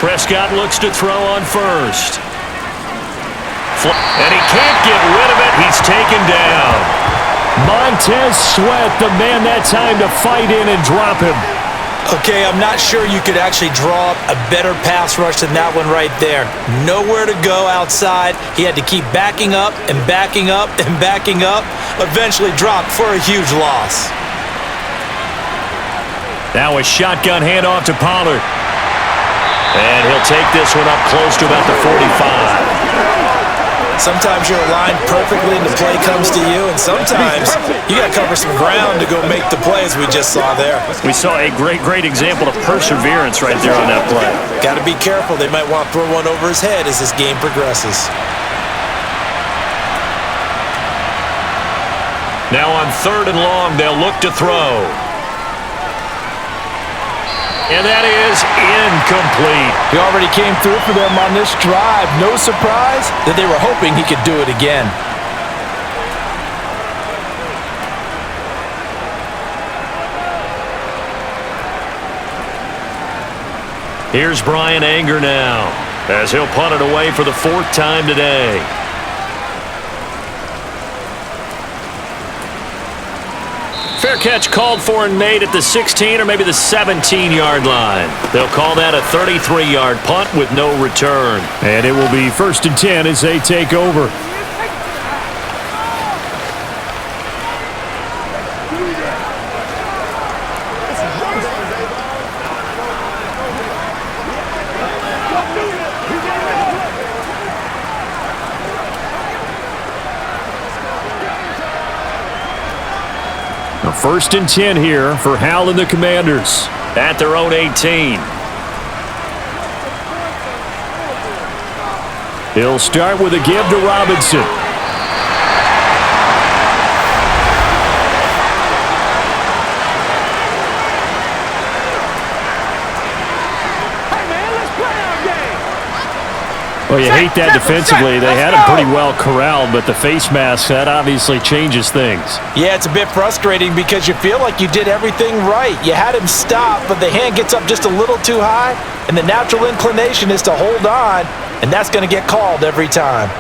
Prescott looks to throw on first. And he can't get rid of it. He's taken down. Montez Sweat, the man that time to fight in and drop him. Okay, I'm not sure you could actually draw up a better pass rush than that one right there. Nowhere to go outside. He had to keep backing up and backing up and backing up. Eventually dropped for a huge loss. Now a shotgun handoff to Pollard. And he'll take this one up close to about the 45. Sometimes you're aligned perfectly and the play comes to you, and sometimes you got to cover some ground to go make the play, as we just saw there. We saw a great example of perseverance right there on that play. Got to be careful. They might want to throw one over his head as this game progresses. Now on 3rd and long, they'll look to throw. And that is incomplete. He already came through for them on this drive. No surprise that they were hoping he could do it again. Here's Brian Anger now, as he'll punt it away for the 4th time today. Fair catch called for and made at the 16 or maybe the 17-yard line. They'll call that a 33-yard punt with no return. And it will be 1st and 10 as they take over. A 1st and 10 here for Hal and the Commanders. At their own 18. He'll start with a give to Robinson. Well, you hate that defensively. They had him pretty well corralled, but the face mask, that obviously changes things. Yeah, it's a bit frustrating because you feel like you did everything right. You had him stop, but the hand gets up just a little too high, and the natural inclination is to hold on, and that's going to get called every time.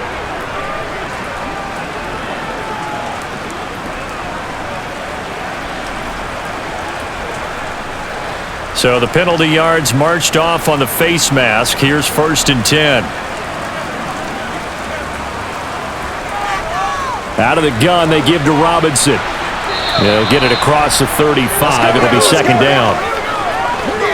So the penalty yards marched off on the face mask. Here's 1st and 10. Out of the gun, they give to Robinson. They'll get it across the 35. It'll be 2nd down.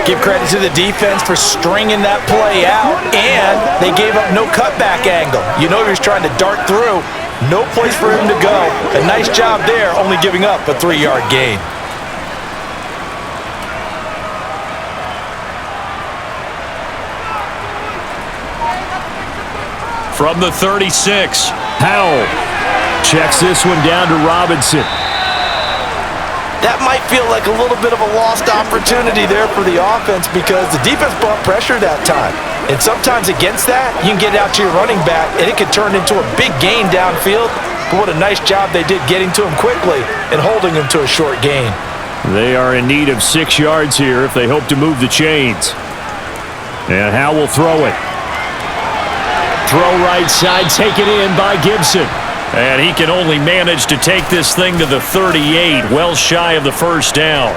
Give credit to the defense for stringing that play out, and they gave up no cutback angle. You know he was trying to dart through. No place for him to go. A nice job there, only giving up a 3-yard gain. From the 36, Howell checks this one down to Robinson. That might feel like a little bit of a lost opportunity there for the offense because the defense brought pressure that time. And sometimes against that, you can get out to your running back, and it could turn into a big gain downfield. But what a nice job they did getting to him quickly and holding him to a short gain. They are in need of 6 yards here if they hope to move the chains. And Howell will throw it. Throw right side, taken in by Gibson. And he can only manage to take this thing to the 38, well shy of the 1st down.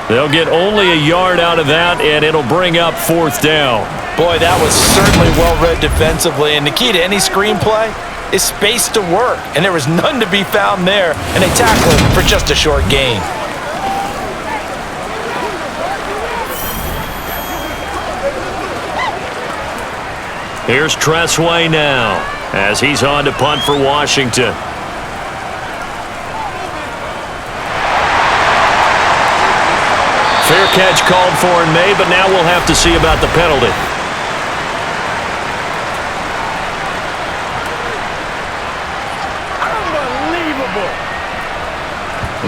They'll get only a yard out of that, and it'll bring up 4th down. Boy, that was certainly well-read defensively, and the key to any screenplay is space to work, and there was none to be found there, and they tackled him for just a short gain. Here's Tressway now, as he's on to punt for Washington. Fair catch called for and made, but now we'll have to see about the penalty.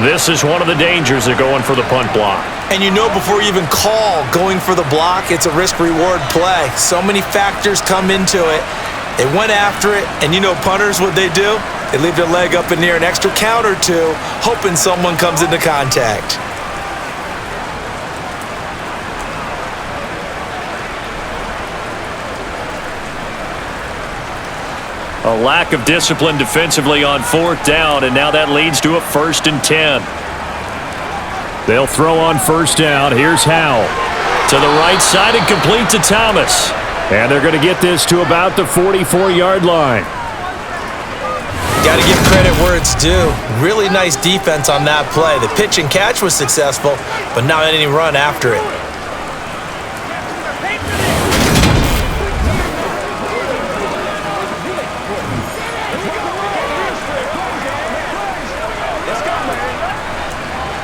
This is one of the dangers of going for the punt block. And you know before you even call going for the block, it's a risk-reward play. So many factors come into it. They went after it, and you know punters, what they do? They leave their leg up in the air an extra count or two, hoping someone comes into contact. A lack of discipline defensively on 4th down, and now that leads to a 1st and 10. They'll throw on 1st down. Here's Howell. To the right side and complete to Thomas. And they're going to get this to about the 44-yard line. Got to give credit where it's due. Really nice defense on that play. The pitch and catch was successful, but not any run after it.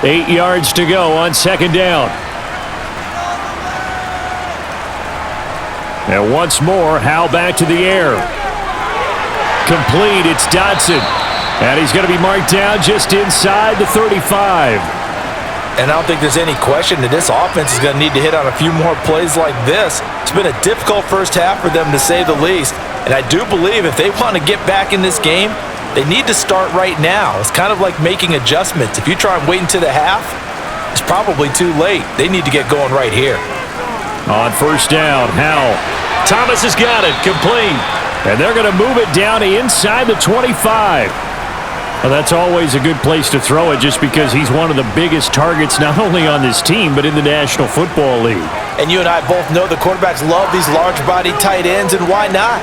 Eight yards to go on 2nd down. And once more, Howell back to the air. Complete, it's Dotson. And he's going to be marked down just inside the 35. And I don't think there's any question that this offense is going to need to hit on a few more plays like this. It's been a difficult first half for them, to say the least. And I do believe if they want to get back in this game, they need to start right now. It's kind of like making adjustments. If you try and wait until the half, it's probably too late. They need to get going right here. On 1st down, Howell. Thomas has got it, complete. And they're going to move it down inside the 25. Well, that's always a good place to throw it just because he's one of the biggest targets not only on this team but in the National Football League. And you and I both know the quarterbacks love these large-bodied tight ends, and why not?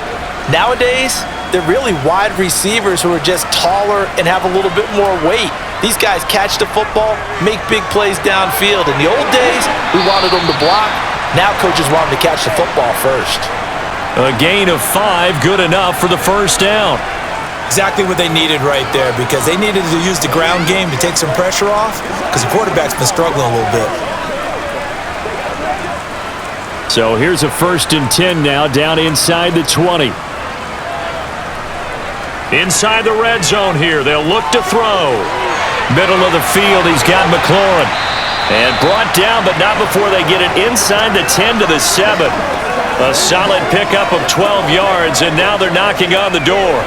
Nowadays, they're really wide receivers who are just taller and have a little bit more weight. These guys catch the football, make big plays downfield. In the old days, we wanted them to block. Now coaches want them to catch the football first. A gain of 5, good enough for the 1st down. Exactly what they needed right there, because they needed to use the ground game to take some pressure off, because the quarterback's been struggling a little bit. So here's a 1st and 10 now, down inside the 20. Inside the red zone here, they'll look to throw. Middle of the field, he's got McLaurin. And brought down, but not before they get it inside the 10 to the 7. A solid pickup of 12 yards, and now they're knocking on the door.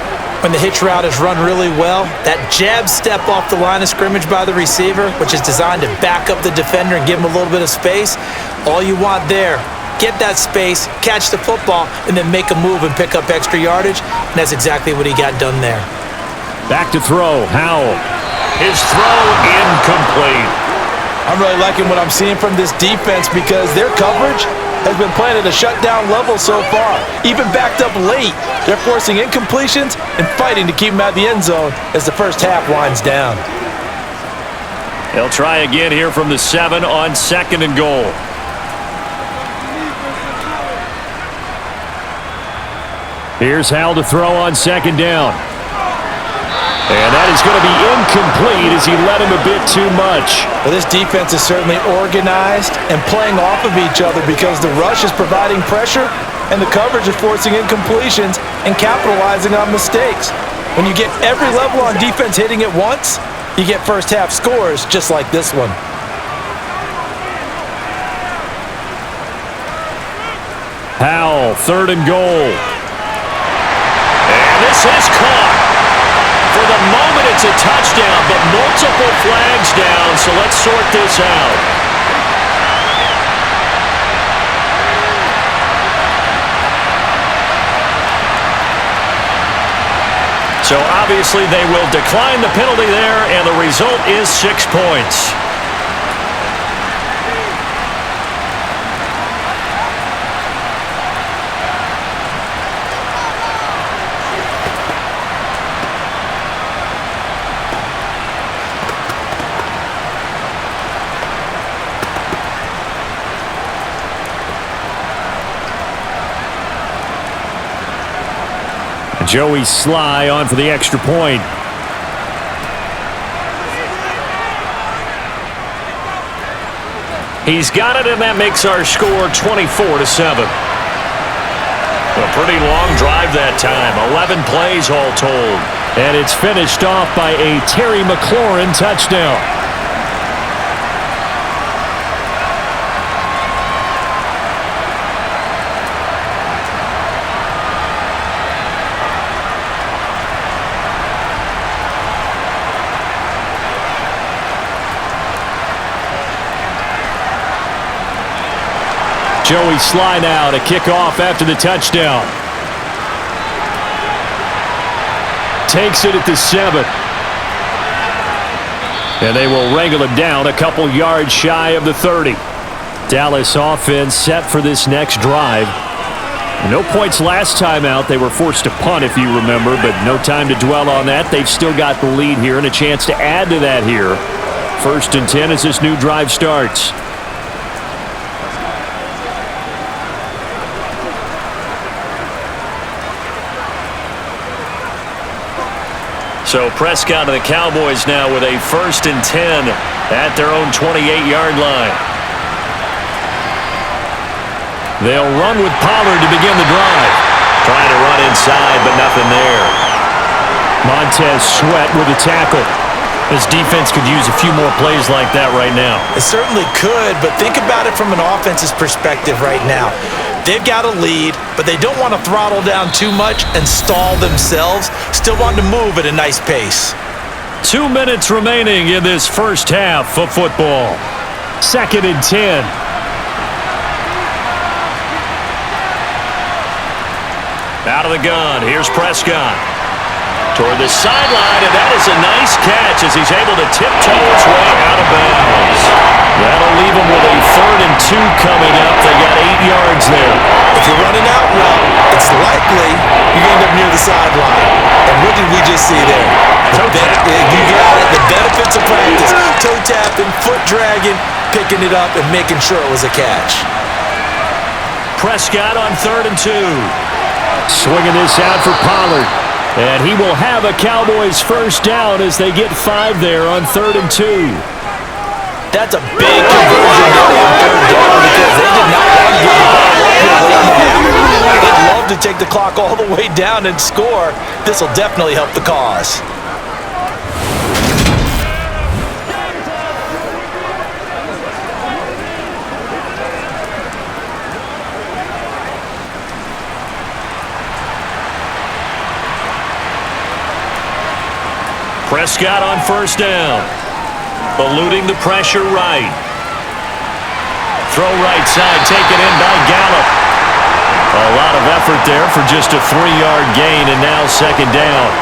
When the hitch route is run really well, that jab step off the line of scrimmage by the receiver, which is designed to back up the defender and give him a little bit of space, all you want there, get that space, catch the football, and then make a move and pick up extra yardage, and that's exactly what he got done there. Back to throw, Howell. His throw incomplete. I'm really liking what I'm seeing from this defense because their coverage has been playing at a shutdown level so far. Even backed up late, they're forcing incompletions and fighting to keep them out of the end zone as the first half winds down. They'll try again here from the 7 on 2nd and goal. Here's Howell to throw on 2nd down. And that is going to be incomplete as he led him a bit too much. Well, this defense is certainly organized and playing off of each other because the rush is providing pressure and the coverage is forcing incompletions and capitalizing on mistakes. When you get every level on defense hitting at once, you get first half scores just like this one. Howell, 3rd and goal. And this is caught. For the moment, it's a touchdown, but multiple flags down, so let's sort this out. So obviously they will decline the penalty there, and the result is 6 points. Joey Sly on for the extra point. He's got it, and that makes our score 24-7. A pretty long drive that time, 11 plays all told. And it's finished off by a Terry McLaurin touchdown. Joey Sly now to kick off after the touchdown. takes it at the 7. And they will wrangle him down a couple yards shy of the 30. Dallas offense set for this next drive. No points last time out. They were forced to punt, if you remember, but no time to dwell on that. They've still got the lead here and a chance to add to that here. 1st and 10 as this new drive starts. So Prescott and the Cowboys now with a 1st and 10 at their own 28-yard line. They'll run with Pollard to begin the drive. Trying to run inside, but nothing there. Montez Sweat with a tackle. This defense could use a few more plays like that right now. It certainly could, but think about it from an offense's perspective right now. They've got a lead, but they don't want to throttle down too much and stall themselves. Still want to move at a nice pace. 2 minutes remaining in this first half of football. 2nd and 10. Out of the gun, here's Prescott. Toward the sideline, and that is a nice catch as he's able to tiptoe his way out of bounds. That'll leave him with a 3rd and 2 coming up. They got 8 yards there. If you're running out route, it's likely you end up near the sideline. And what did we just see there? You got it. The benefits of practice. Toe tapping, foot dragging, picking it up, and making sure it was a catch. Prescott on 3rd and 2. Swinging this out for Pollard. And he will have a Cowboys first down as they get 5 there on 3rd and 2. That's a big conversion on 3rd down because they did not want to get the ball. They'd love to take the clock all the way down and score. This will definitely help the cause. Prescott on 1st down. Eluding the pressure right. Throw right side, taken in by Gallup. A lot of effort there for just a 3-yard gain, and now 2nd down.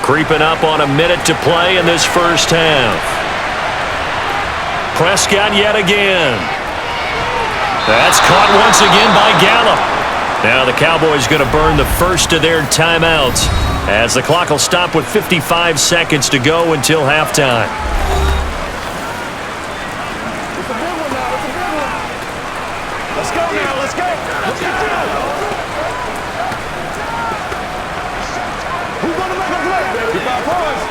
Creeping up on a minute to play in this first half. Prescott yet again. That's caught once again by Gallup. Now the Cowboys going to burn the first of their timeouts as the clock will stop with 55 seconds to go until halftime. It's a big one now. It's a big one. Let's go now. Let's go. Let's get through. Who's going to make a play, baby? You got points.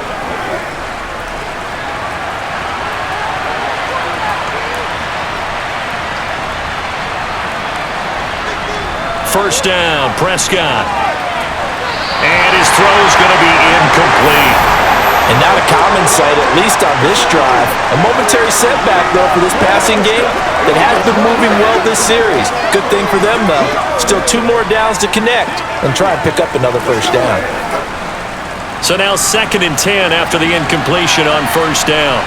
First down, Prescott. And his throw's going to be incomplete. And not a common sight, at least on this drive. A momentary setback, though, for this passing game that has been moving well this series. Good thing for them, though. Still 2 more downs to connect and try and pick up another first down. So now 2nd and 10 after the incompletion on 1st down.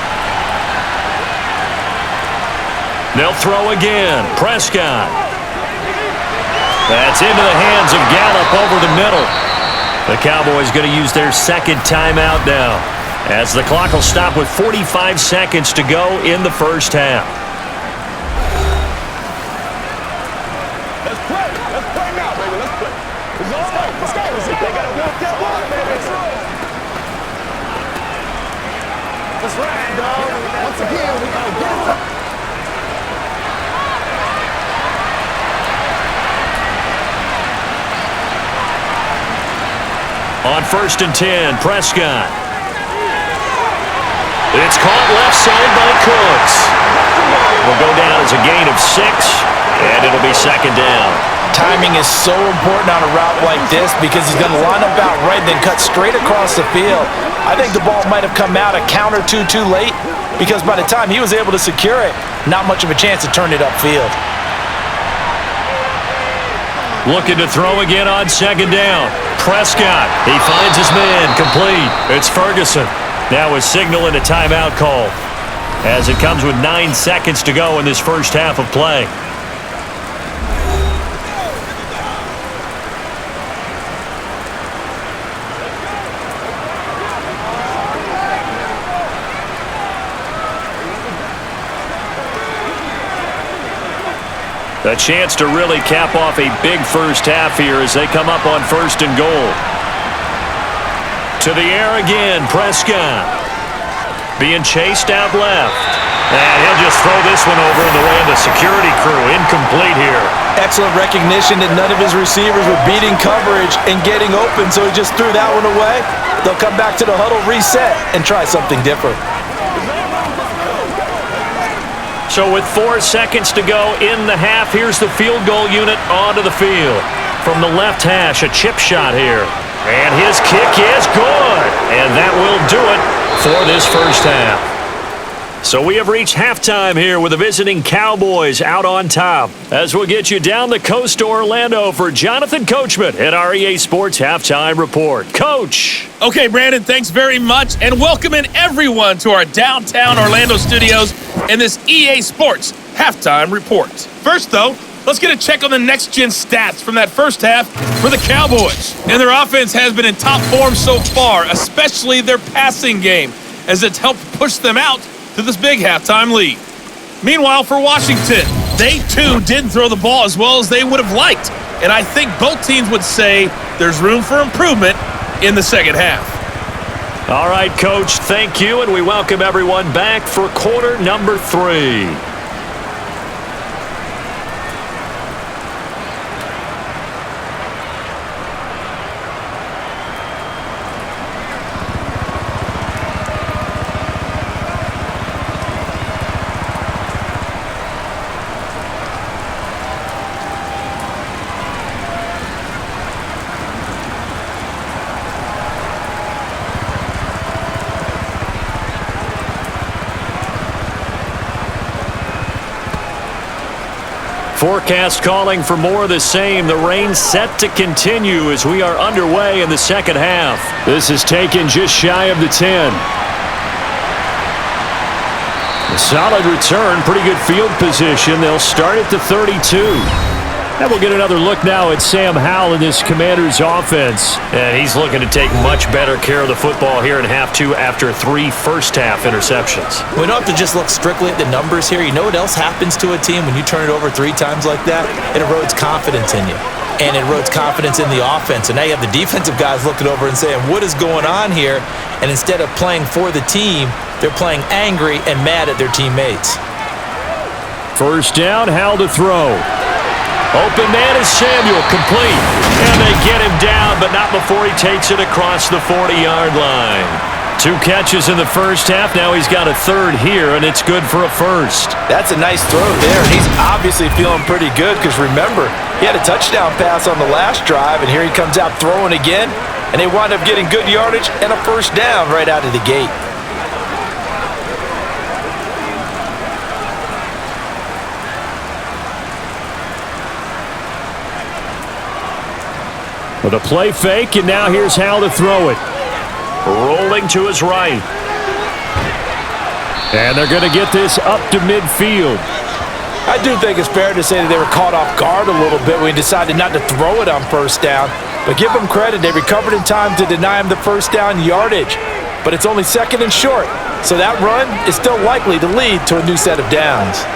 They'll throw again. Prescott. That's into the hands of Gallup over the middle. The Cowboys going to use their 2nd timeout now as the clock will stop with 45 seconds to go in the first half. Let's play. Let's play now, baby. Let's play. It's all right. Let's go. Let's go. They got to walk that walk, baby. That's right, dog. Once again, we got to get it. On 1st and 10, Prescott. It's caught left side by Cooks. Will go down as a gain of 6, and it'll be 2nd down. Timing is so important on a route like this because he's going to line up out right, then cut straight across the field. I think the ball might have come out a count or two too late because by the time he was able to secure it, not much of a chance to turn it upfield. Looking to throw again on 2nd down. Prescott, he finds his man, complete. It's Ferguson. Now is signaling a timeout call. as it comes with 9 seconds to go in this first half of play. A chance to really cap off a big first half here as they come up on 1st and goal. To the air again, Prescott. Being chased out left. And he'll just throw this one over in the way of the security crew. Incomplete here. Excellent recognition that none of his receivers were beating coverage and getting open, so he just threw that one away. They'll come back to the huddle, reset, and try something different. So with 4 seconds to go in the half, here's the field goal unit onto the field. From the left hash, a chip shot here. And his kick is good. And that will do it for this first half. So we have reached halftime here with the visiting Cowboys out on top. As we'll get you down the coast to Orlando for Jonathan Coachman at our EA Sports Halftime Report. Coach. Okay, Brandon, thanks very much. And welcoming everyone to our downtown Orlando studios and this EA Sports Halftime Report. First, though, let's get a check on the next-gen stats from that first half for the Cowboys. And their offense has been in top form so far, especially their passing game, as it's helped push them out to this big halftime lead. Meanwhile, for Washington, they too didn't throw the ball as well as they would have liked. And I think both teams would say there's room for improvement in the second half. All right, Coach, thank you, and we welcome everyone back for quarter number 3. Forecast calling for more of the same. The rain set to continue as we are underway in the second half. This is taken just shy of the 10. A solid return, pretty good field position. They'll start at the 32. And we'll get another look now at Sam Howell in this Commanders offense. And he's looking to take much better care of the football here in half 2 after 3 first-half interceptions. We don't have to just look strictly at the numbers here. You know what else happens to a team when you turn it over 3 times like that? It erodes confidence in you. And it erodes confidence in the offense. And now you have the defensive guys looking over and saying, what is going on here? And instead of playing for the team, they're playing angry and mad at their teammates. First down, Howell to throw. Open man is Samuel, complete. And they get him down, but not before he takes it across the 40-yard line. 2 catches in the first half. Now he's got a third here, and it's good for a first. That's a nice throw there. He's obviously feeling pretty good because, remember, he had a touchdown pass on the last drive, and here he comes out throwing again, and they wind up getting good yardage and a first down right out of the gate. With a play fake, and now here's Howell to throw it. Rolling to his right. And they're going to get this up to midfield. I do think it's fair to say that they were caught off guard a little bit when he decided not to throw it on first down. But give them credit, they recovered in time to deny him the first down yardage. But it's only 2nd and short, so that run is still likely to lead to a new set of downs.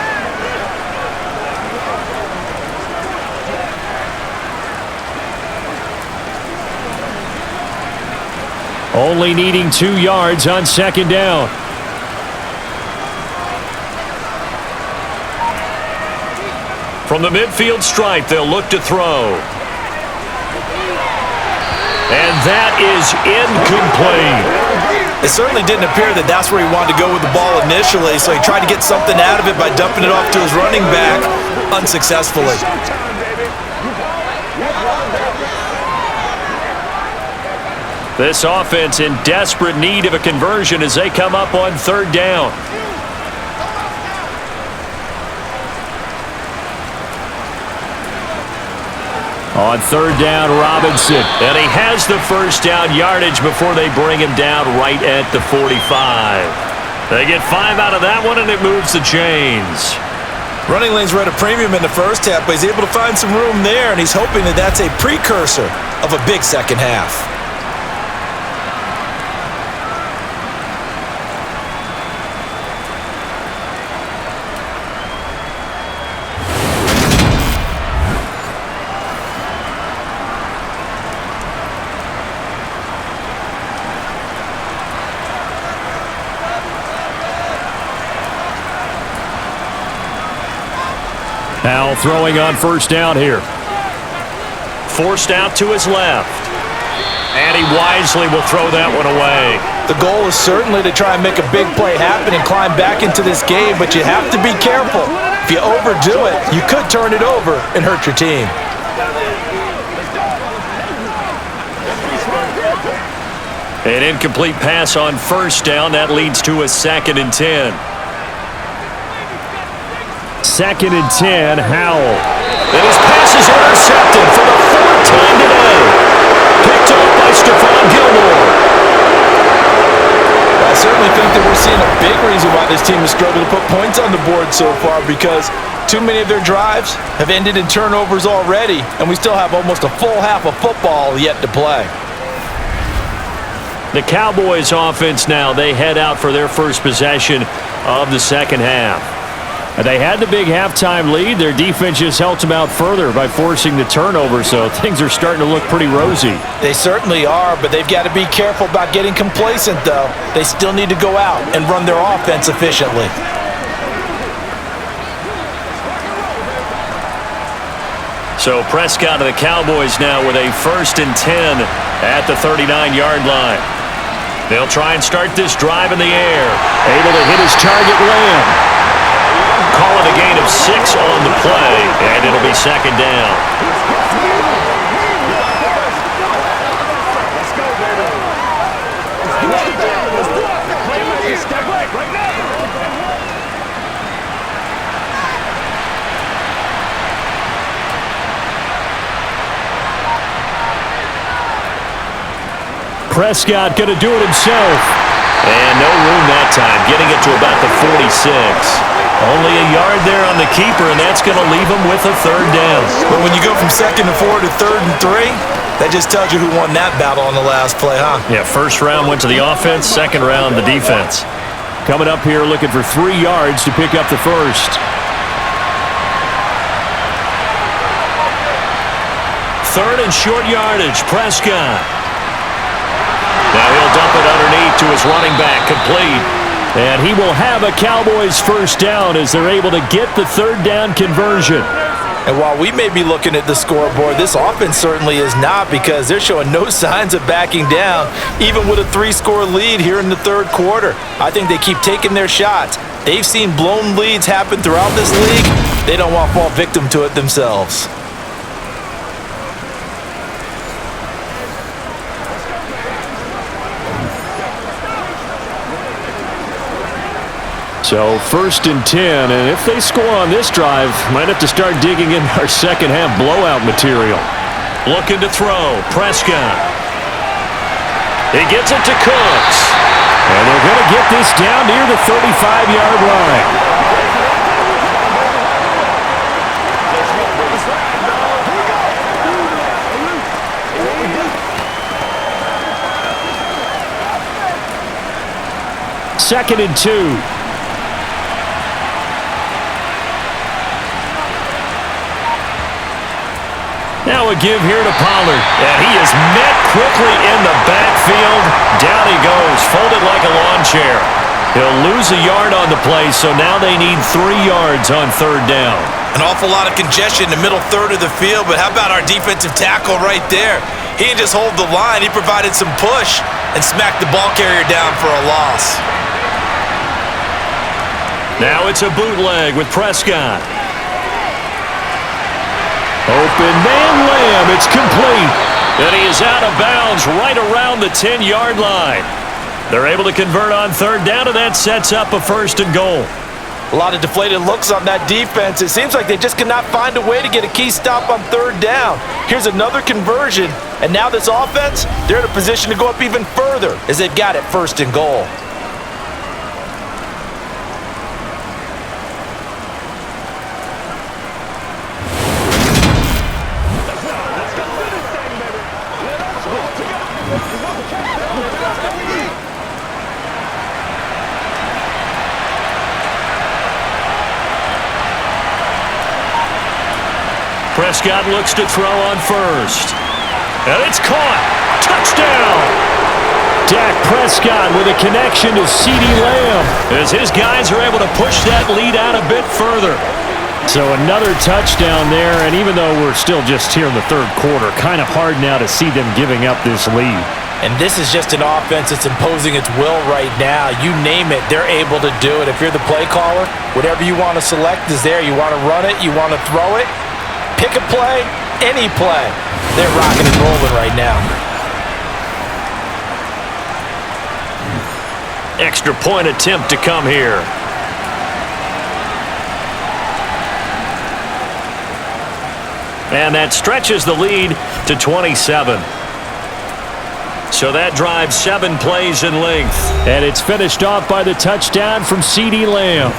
Only needing 2 yards on 2nd down. From the midfield stripe, they'll look to throw. And that is incomplete. It certainly didn't appear that that's where he wanted to go with the ball initially, so he tried to get something out of it by dumping it off to his running back unsuccessfully. This offense in desperate need of a conversion as they come up on 3rd down. On 3rd down, Robinson. And he has the first down yardage before they bring him down right at the 45. They get 5 out of that one, and it moves the chains. Running lanes were at a premium in the first half, but he's able to find some room there, and he's hoping that that's a precursor of a big second half. Now throwing on first down here. Forced out to his left. And he wisely will throw that one away. The goal is certainly to try and make a big play happen and climb back into this game, but you have to be careful. If you overdo it, you could turn it over and hurt your team. An incomplete pass on first down. That leads to a 2nd and 10. 2nd and 10, Howell. And his pass is intercepted for the 4th time today. Picked off by Stephon Gilmore. I certainly think that we're seeing a big reason why this team has struggled to put points on the board so far, because too many of their drives have ended in turnovers already, and we still have almost a full half of football yet to play. The Cowboys offense now, they head out for their first possession of the second half. They had the big halftime lead. Their defense just helped them out further by forcing the turnover, so things are starting to look pretty rosy. They certainly are, but they've got to be careful about getting complacent, though. They still need to go out and run their offense efficiently. So Prescott of the Cowboys now with a 1st and 10 at the 39-yard line. They'll try and start this drive in the air. Able to hit his target, Lamb. Call it a gain of 6 on the play, and it'll be 2nd down. Prescott going to do it himself. And no room that time, getting it to about the 46. Only a yard there on the keeper, and that's going to leave him with a 3rd down. But when you go from 2nd and 4 to 3rd and 3, that just tells you who won that battle on the last play, huh? Yeah, first round went to the offense, second round the defense. Coming up here looking for 3 yards to pick up the first. 3rd and short yardage, Prescott. Now he'll dump it underneath to his running back, complete. And he will have a Cowboys first down as they're able to get the 3rd down conversion. And while we may be looking at the scoreboard, this offense certainly is not, because they're showing no signs of backing down, even with a 3-score lead here in the 3rd quarter. I think they keep taking their shots. They've seen blown leads happen throughout this league. They don't want to fall victim to it themselves. So 1st and 10, and if they score on this drive, might have to start digging in our second half blowout material. Looking to throw, Prescott. He gets it to Cooks. And they're going to get this down near the 35-yard line. Second and 2. Now a give here to Pollard. And he is met quickly in the backfield. Down he goes, folded like a lawn chair. He'll lose a yard on the play, so now they need 3 yards on 3rd down. An awful lot of congestion in the middle third of the field, but how about our defensive tackle right there? He didn't just hold the line, he provided some push and smacked the ball carrier down for a loss. Now it's a bootleg with Prescott. Open man, Lamb. It's complete. And he is out of bounds right around the 10-yard line. They're able to convert on 3rd down, and that sets up a 1st and goal. A lot of deflated looks on that defense. It seems like they just cannot find a way to get a key stop on 3rd down. Here's another conversion, and now this offense, they're in a position to go up even further as they've got it 1st and goal. Prescott looks to throw on first. And it's caught. Touchdown! Dak Prescott with a connection to CeeDee Lamb as his guys are able to push that lead out a bit further. So another touchdown there, and even though we're still just here in the third quarter, kind of hard now to see them giving up this lead. And this is just an offense that's imposing its will right now. You name it, they're able to do it. If you're the play caller, whatever you want to select is there. You want to run it, you want to throw it, pick a play, any play. They're rocking and rolling right now. Extra point attempt to come here. And that stretches the lead to 27. So that drives 7 plays in length. And it's finished off by the touchdown from CeeDee Lamb.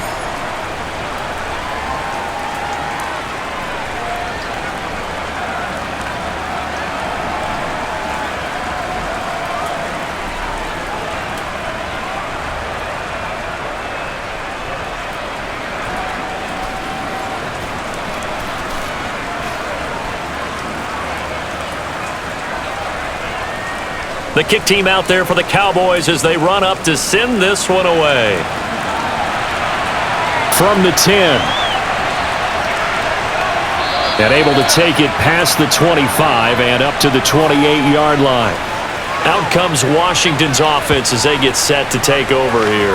The kick team out there for the Cowboys as they run up to send this one away. From the 10. And able to take it past the 25 and up to the 28-yard line. Out comes Washington's offense as they get set to take over here.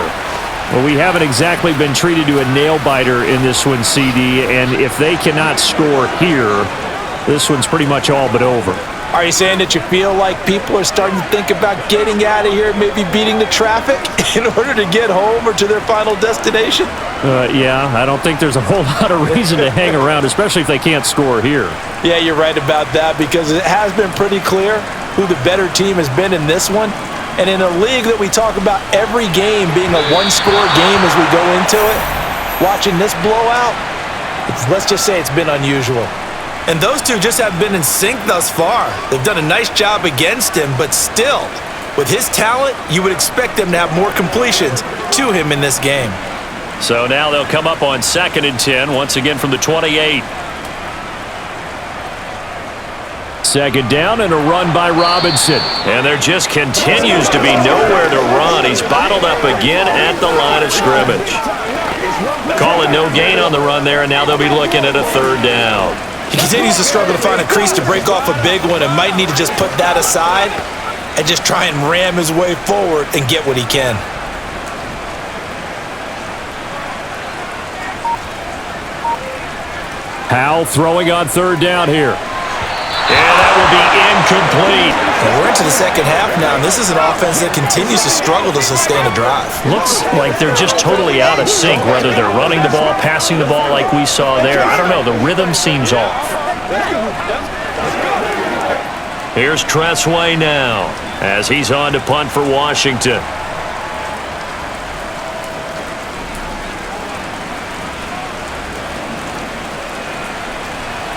Well, we haven't exactly been treated to a nail-biter in this one, CD, and if they cannot score here, this one's pretty much all but over. Are you saying that you feel like people are starting to think about getting out of here, maybe beating the traffic in order to get home or to their final destination? Yeah, I don't think there's a whole lot of reason to hang around, especially if they can't score here. Yeah, you're right about that because it has been pretty clear who the better team has been in this one. And in a league that we talk about every game being a one-score game as we go into it, watching this blowout, let's just say it's been unusual. And those two just have been in sync thus far. They've done a nice job against him, but still, with his talent, you would expect them to have more completions to him in this game. So now they'll come up on 2nd and 10, once again from the 28. Second down and a run by Robinson. And there just continues to be nowhere to run. He's bottled up again at the line of scrimmage. Call it no gain on the run there, and now they'll be looking at a 3rd down. He continues to struggle to find a crease to break off a big one and might need to just put that aside and just try and ram his way forward and get what he can. Howell throwing on 3rd down here. And that will be incomplete. And we're into the second half now, and this is an offense that continues to struggle to sustain a drive. Looks like they're just totally out of sync, whether they're running the ball, passing the ball like we saw there. I don't know. The rhythm seems off. Here's Tressway now as he's on to punt for Washington.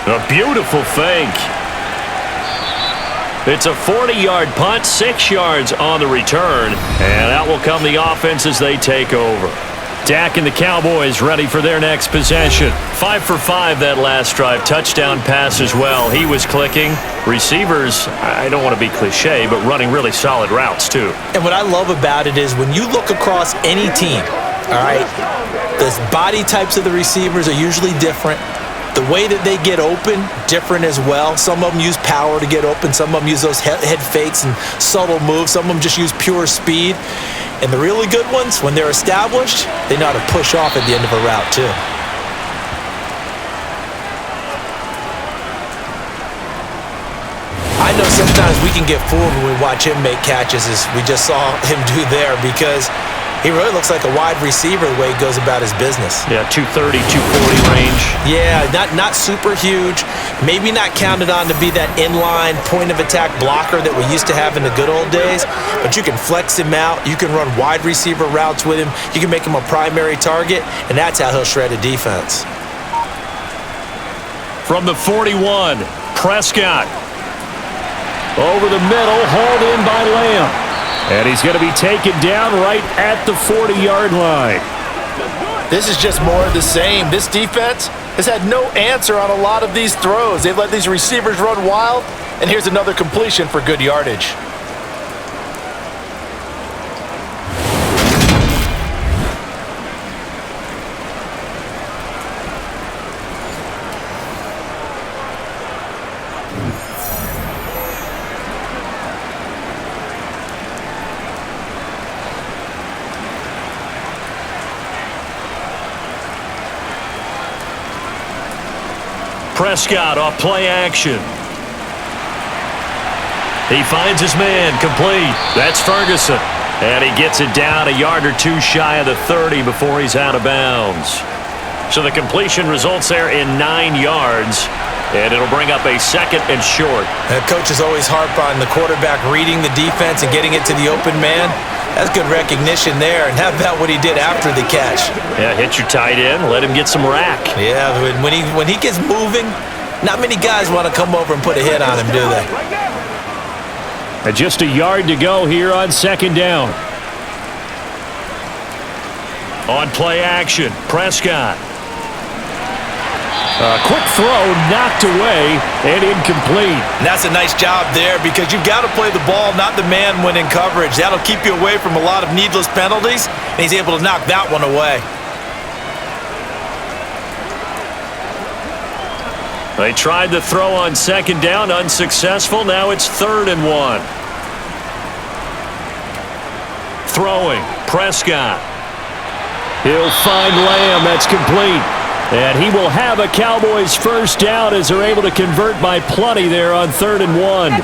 A beautiful fake. It's a 40-yard punt, 6 yards on the return, and out will come the offense as they take over. Dak and the Cowboys ready for their next possession. 5 for 5 that last drive. Touchdown pass as well. He was clicking. Receivers, I don't want to be cliche, but running really solid routes too. And what I love about it is when you look across any team, all right, the body types of the receivers are usually different. The way that they get open, different as well. Some of them use power to get open. Some of them use those head fakes and subtle moves. Some of them just use pure speed. And the really good ones, when they're established, they know how to push off at the end of a route too. I know sometimes we can get fooled when we watch him make catches as we just saw him do there because he really looks like a wide receiver the way he goes about his business. Yeah, 230, 240 range. Yeah, not super huge. Maybe not counted on to be that inline point-of-attack blocker that we used to have in the good old days, but you can flex him out. You can run wide receiver routes with him. You can make him a primary target, and that's how he'll shred a defense. From the 41, Prescott. Over the middle, hauled in by Lamb. And he's going to be taken down right at the 40-yard line. This is just more of the same. This defense has had no answer on a lot of these throws. They've let these receivers run wild, and here's another completion for good yardage. Prescott off play action. He finds his man, complete. That's Ferguson. And he gets it down a yard or two shy of the 30 before he's out of bounds. So the completion results there in 9 yards. And it'll bring up a 2nd and short. Coaches always harp on the quarterback reading the defense and getting it to the open man. That's good recognition there. And how about what he did after the catch? Yeah, hit your tight end, let him get some rack. Yeah, when he gets moving, not many guys want to come over and put a hit on him, do they? And just a yard to go here on 2nd down. On play action, Prescott. A quick throw knocked away and incomplete. And that's a nice job there because you've got to play the ball, not the man when in coverage. That'll keep you away from a lot of needless penalties, and he's able to knock that one away. They tried the throw on 2nd down, unsuccessful. Now it's 3rd and 1. Throwing, Prescott. He'll find Lamb, that's complete. And he will have a Cowboys first down as they're able to convert by plenty there on 3rd and 1. How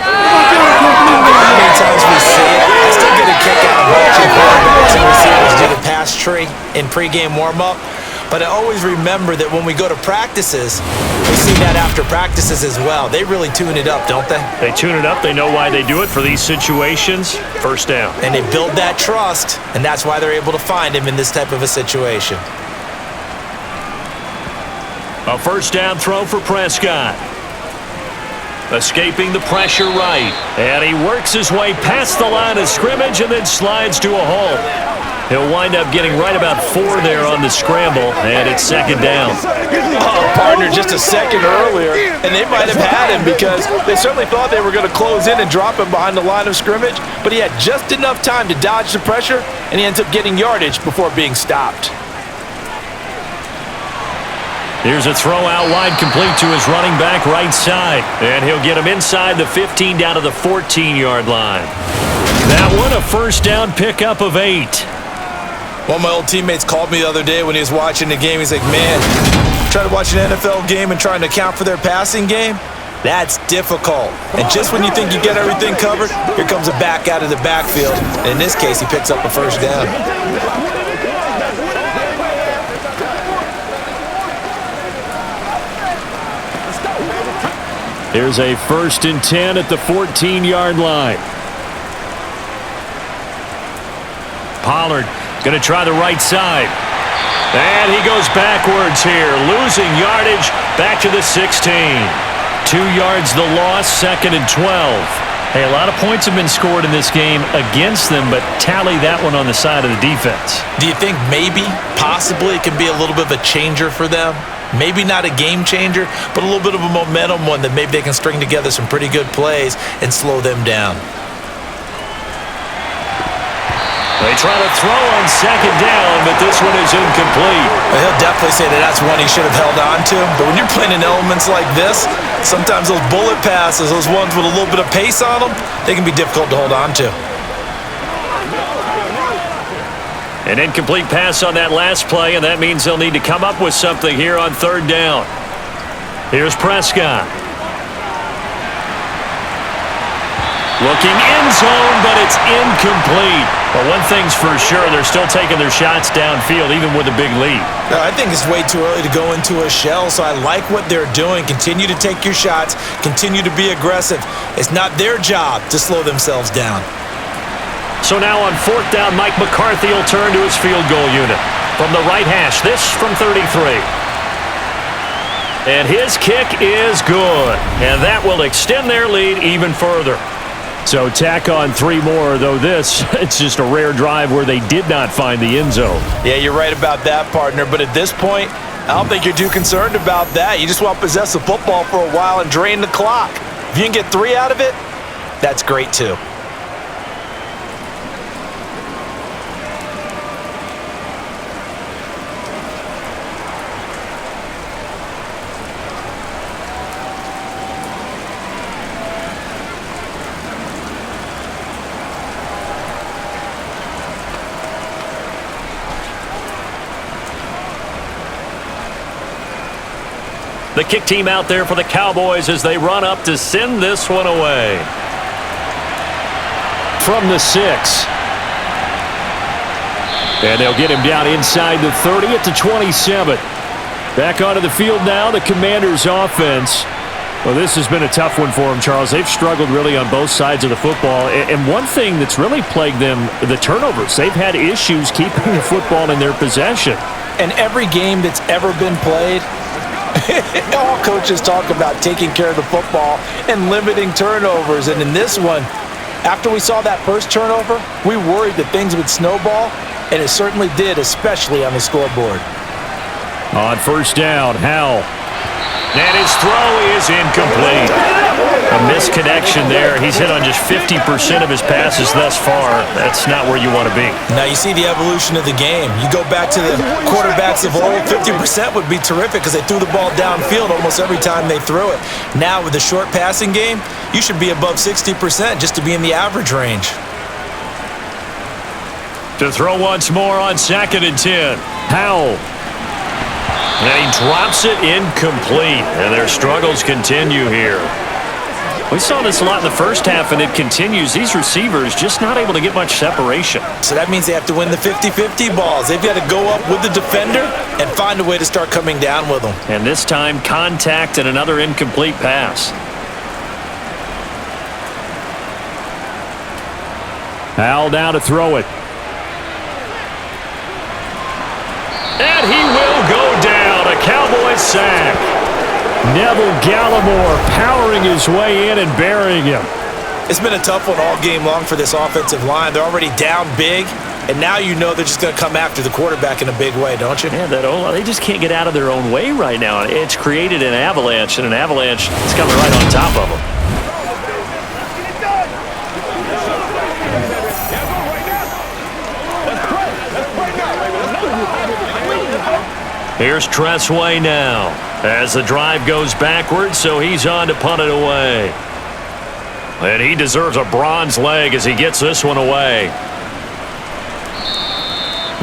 many times we see it? I still get a kick out of watching quarterbacks and receivers do the pass tree in pregame warm-up. But I always remember that when we go to practices, we see that after practices as well. They really tune it up, don't they? They tune it up. They know why they do it for these situations. First down. And they build that trust, and that's why they're able to find him in this type of a situation. A first down throw for Prescott. Escaping the pressure right. And he works his way past the line of scrimmage and then slides to a halt. He'll wind up getting right about 4 there on the scramble, and it's 2nd down. Oh, partner, just a second earlier, and they might have had him because they certainly thought they were going to close in and drop him behind the line of scrimmage, but he had just enough time to dodge the pressure, and he ends up getting yardage before being stopped. Here's a throw out wide, complete to his running back right side. And he'll get him inside the 15 down to the 14-yard line. That one, a first down pickup of 8. One of my old teammates called me the other day when he was watching the game. He's like, man, trying to watch an NFL game and trying to account for their passing game? That's difficult. And just when you think you get everything covered, here comes a back out of the backfield. And in this case, he picks up a first down. Here's a 1st and 10 at the 14-yard line. Pollard going to try the right side. And he goes backwards here, losing yardage back to the 16. 2 yards the loss, 2nd and 12. Hey, a lot of points have been scored in this game against them, but tally that one on the side of the defense. Do you think maybe, possibly, it could be a little bit of a changer for them? Maybe not a game changer, but a little bit of a momentum one that maybe they can string together some pretty good plays and slow them down. They try to throw on 2nd down, but this one is incomplete. Well, he'll definitely say that that's one he should have held on to. But when you're playing in elements like this, sometimes those bullet passes, those ones with a little bit of pace on them, they can be difficult to hold on to. An incomplete pass on that last play, and that means they'll need to come up with something here on 3rd down. Here's Prescott. Looking end zone, but it's incomplete. But one thing's for sure, they're still taking their shots downfield, even with a big lead. I think it's way too early to go into a shell, so I like what they're doing. Continue to take your shots. Continue to be aggressive. It's not their job to slow themselves down. So now on 4th down, Mike McCarthy will turn to his field goal unit. From the right hash, this from 33. And his kick is good. And that will extend their lead even further. So tack on 3 more, though this, it's just a rare drive where they did not find the end zone. Yeah, you're right about that, partner. But at this point, I don't think you're too concerned about that. You just want to possess the football for a while and drain the clock. If you can get 3 out of it, that's great too. The kick team out there for the Cowboys as they run up to send this one away. From the 6. And they'll get him down inside the 30 at the 27. Back onto the field now, the Commanders' offense. Well, this has been a tough one for them, Charles. They've struggled really on both sides of the football. And one thing that's really plagued them, the turnovers. They've had issues keeping the football in their possession. And every game that's ever been played, all coaches talk about taking care of the football and limiting turnovers. And in this one, after we saw that first turnover, we worried that things would snowball, and it certainly did, especially on the scoreboard. On first down, Howell. And his throw is incomplete. A misconnection there. He's hit on just 50% of his passes thus far. That's not where you want to be. Now you see the evolution of the game. You go back to the quarterbacks of old, 50% would be terrific because they threw the ball downfield almost every time they threw it. Now with the short passing game, you should be above 60% just to be in the average range. To throw once more on 2nd and 10. Howell. And he drops it incomplete. And their struggles continue here. We saw this a lot in the first half, and it continues. These receivers just not able to get much separation. So that means they have to win the 50-50 balls. They've got to go up with the defender and find a way to start coming down with them. And this time, contact and another incomplete pass. Howell down to throw it. And he will go down. A Cowboys sack. Neville Gallimore powering his way in and burying him. It's been a tough one all game long for this offensive line. They're already down big, and now you know they're just going to come after the quarterback in a big way, don't you? Yeah, they just can't get out of their own way right now. It's created an avalanche, and an avalanche is coming right on top of them. Here's Tressway now as the drive goes backwards, so he's on to punt it away. And he deserves a bronze leg as he gets this one away.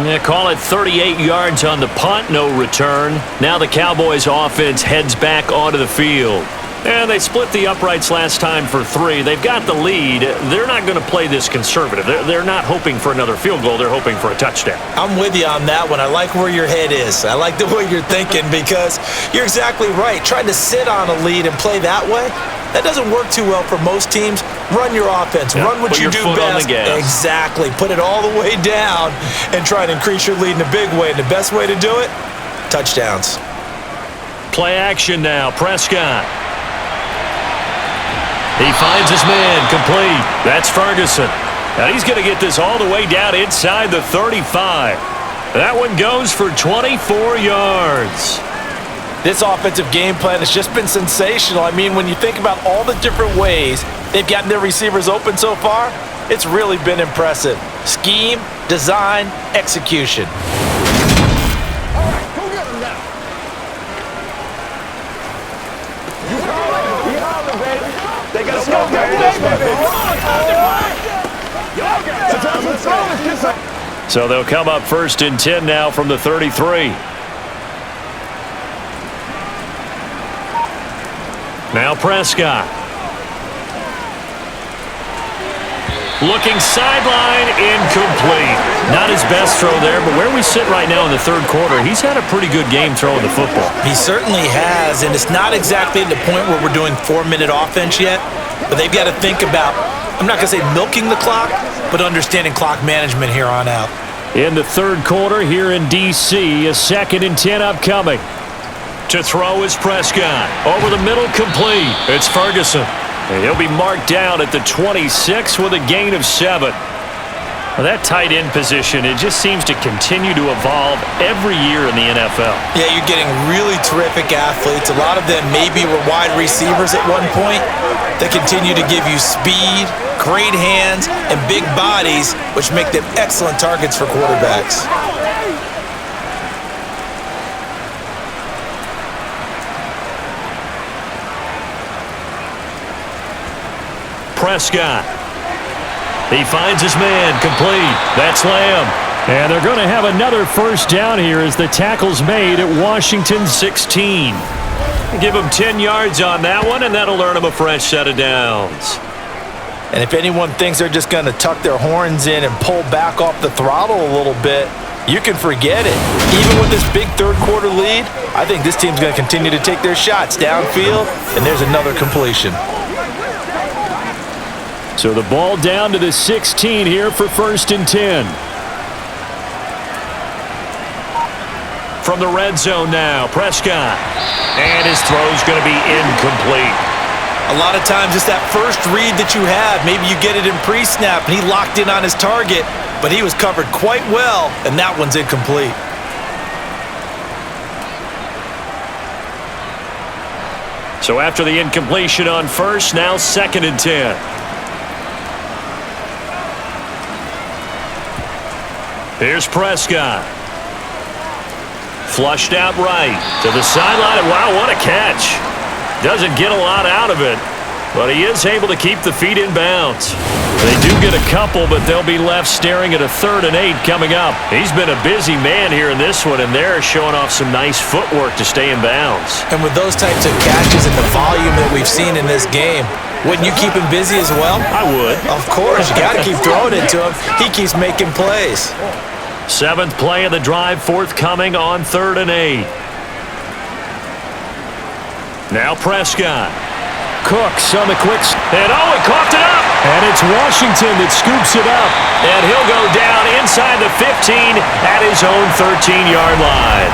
Yeah, call it 38 yards on the punt, no return. Now the Cowboys offense heads back onto the field. And they split the uprights last time for 3. They've got the lead. They're not going to play this conservative. They're not hoping for another field goal. They're hoping for a touchdown. I'm with you on that one. I like where your head is. I like the way you're thinking because you're exactly right. Trying to sit on a lead and play that way, that doesn't work too well for most teams. Run your offense. Run what you do best. Exactly. Put it all the way down and try and increase your lead in a big way. And the best way to do it, touchdowns. Play action now. Prescott. He finds his man, complete. That's Ferguson. And he's going to get this all the way down inside the 35. That one goes for 24 yards. This offensive game plan has just been sensational. I mean, when you think about all the different ways they've gotten their receivers open so far, it's really been impressive. Scheme, design, execution. So they'll come up 1st and 10 now from the 33. Now Prescott. Looking sideline, incomplete. Not his best throw there, but where we sit right now in the 3rd quarter, he's had a pretty good game throwing the football. He certainly has, and it's not exactly at the point where we're doing 4-minute offense yet, but they've got to think about, I'm not going to say milking the clock, but understanding clock management here on out. In the 3rd quarter here in D.C., a 2nd and 10 upcoming. To throw is Prescott. Over the middle, complete. It's Ferguson. And he'll be marked down at the 26 with a gain of 7. Well, that tight end position, it just seems to continue to evolve every year in the NFL. Yeah, you're getting really terrific athletes. A lot of them maybe were wide receivers at one point. They continue to give you speed, great hands, and big bodies, which make them excellent targets for quarterbacks. Prescott. He finds his man, complete. That's Lamb. And they're going to have another first down here as the tackle's made at Washington 16. Give him 10 yards on that one, and that'll earn him a fresh set of downs. And if anyone thinks they're just going to tuck their horns in and pull back off the throttle a little bit, you can forget it. Even with this big third-quarter lead, I think this team's going to continue to take their shots downfield, and there's another completion. So the ball down to the 16 here for 1st and 10. From the red zone now, Prescott. And his throw's going to be incomplete. A lot of times it's that first read that you have. Maybe you get it in pre-snap, and he locked in on his target, but he was covered quite well, and that one's incomplete. So after the incompletion on first, now 2nd and 10. Here's Prescott. Flushed out right to the sideline. Wow, what a catch. Doesn't get a lot out of it, but he is able to keep the feet in bounds. They do get a couple, but they'll be left staring at a 3rd and 8 coming up. He's been a busy man here in this one, and they're showing off some nice footwork to stay in bounds. And with those types of catches and the volume that we've seen in this game, wouldn't you keep him busy as well? I would. Of course. You got to keep throwing it to him. He keeps making plays. 7th play of the drive, forthcoming on 3rd and 8. Now Prescott. Cooks on the quick. And oh, he coughed it up. And it's Washington that scoops it up. And he'll go down inside the 15 at his own 13-yard line.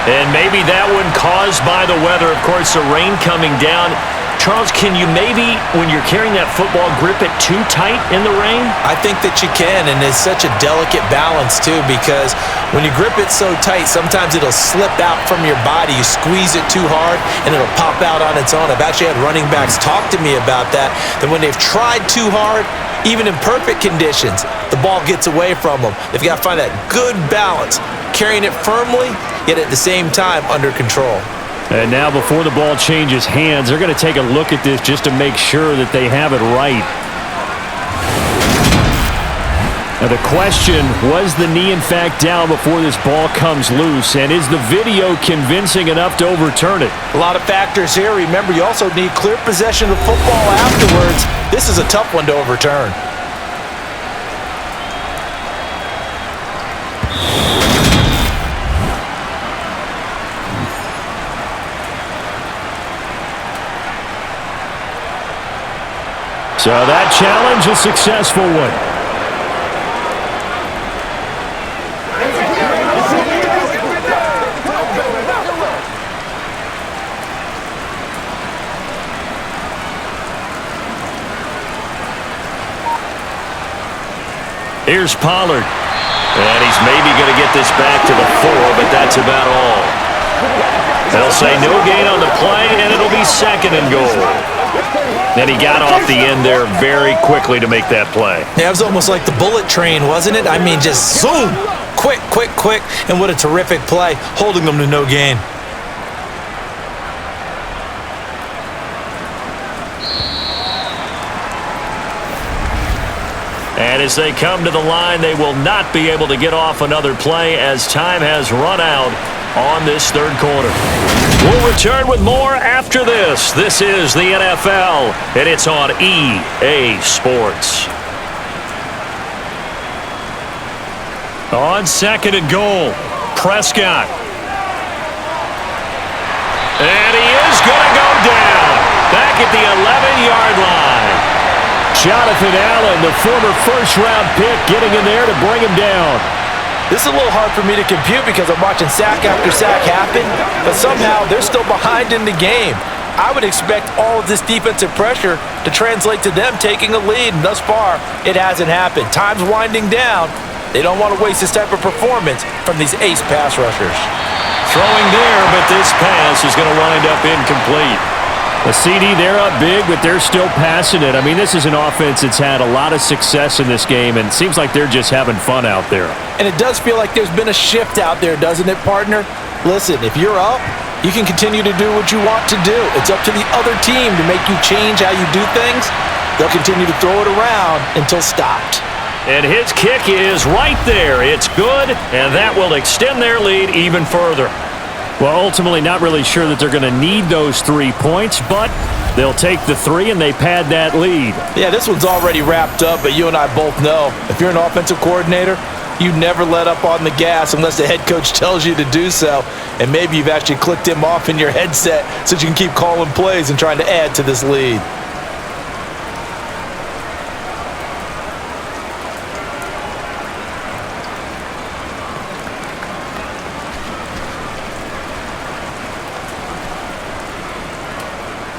And maybe that one caused by the weather. Of course, the rain coming down. Charles, can you maybe, when you're carrying that football, grip it too tight in the rain? I think that you can, and it's such a delicate balance, too, because when you grip it so tight, sometimes it'll slip out from your body. You squeeze it too hard, and it'll pop out on its own. I've actually had running backs talk to me about that when they've tried too hard, even in perfect conditions, the ball gets away from them. They've got to find that good balance, carrying it firmly, yet at the same time under control. And now before the ball changes hands, they're going to take a look at this just to make sure that they have it right. Now the question, was the knee in fact down before this ball comes loose? And is the video convincing enough to overturn it? A lot of factors here. Remember, you also need clear possession of the football afterwards. This is a tough one to overturn. So that challenge, a successful one. Here's Pollard. And he's maybe going to get this back to the 4, but that's about all. They'll say no gain on the play, and it'll be 2nd and goal. Then he got off the end there very quickly to make that play. Yeah, it was almost like the bullet train, wasn't it? I mean, just zoom! Quick, quick, quick. And what a terrific play, holding them to no gain. And as they come to the line, they will not be able to get off another play as time has run out on this 3rd quarter. We'll return with more after this. This is the NFL, and it's on EA Sports. On 2nd and goal, Prescott. And he is going to go down back at the 11-yard line. Jonathan Allen, the former first-round pick, getting in there to bring him down. This is a little hard for me to compute because I'm watching sack after sack happen, but somehow they're still behind in the game. I would expect all of this defensive pressure to translate to them taking a lead. And thus far, it hasn't happened. Time's winding down. They don't want to waste this type of performance from these ace pass rushers. Throwing there, but this pass is going to wind up incomplete. The CD, they're up big, but they're still passing it. I mean, this is an offense that's had a lot of success in this game, and it seems like they're just having fun out there. And it does feel like there's been a shift out there, doesn't it, partner? Listen, if you're up, you can continue to do what you want to do. It's up to the other team to make you change how you do things. They'll continue to throw it around until stopped. And his kick is right there. It's good, and that will extend their lead even further. Well, ultimately, not really sure that they're going to need those 3 points, but they'll take the 3 and they pad that lead. Yeah, this one's already wrapped up, but you and I both know if you're an offensive coordinator, you never let up on the gas unless the head coach tells you to do so. And maybe you've actually clicked him off in your headset so you can keep calling plays and trying to add to this lead.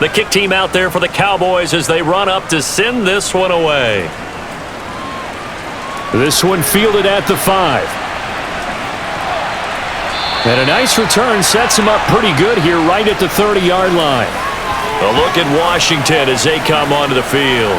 The kick team out there for the Cowboys as they run up to send this one away. This one fielded at the 5. And a nice return sets him up pretty good here right at the 30-yard line. A look at Washington as they come onto the field.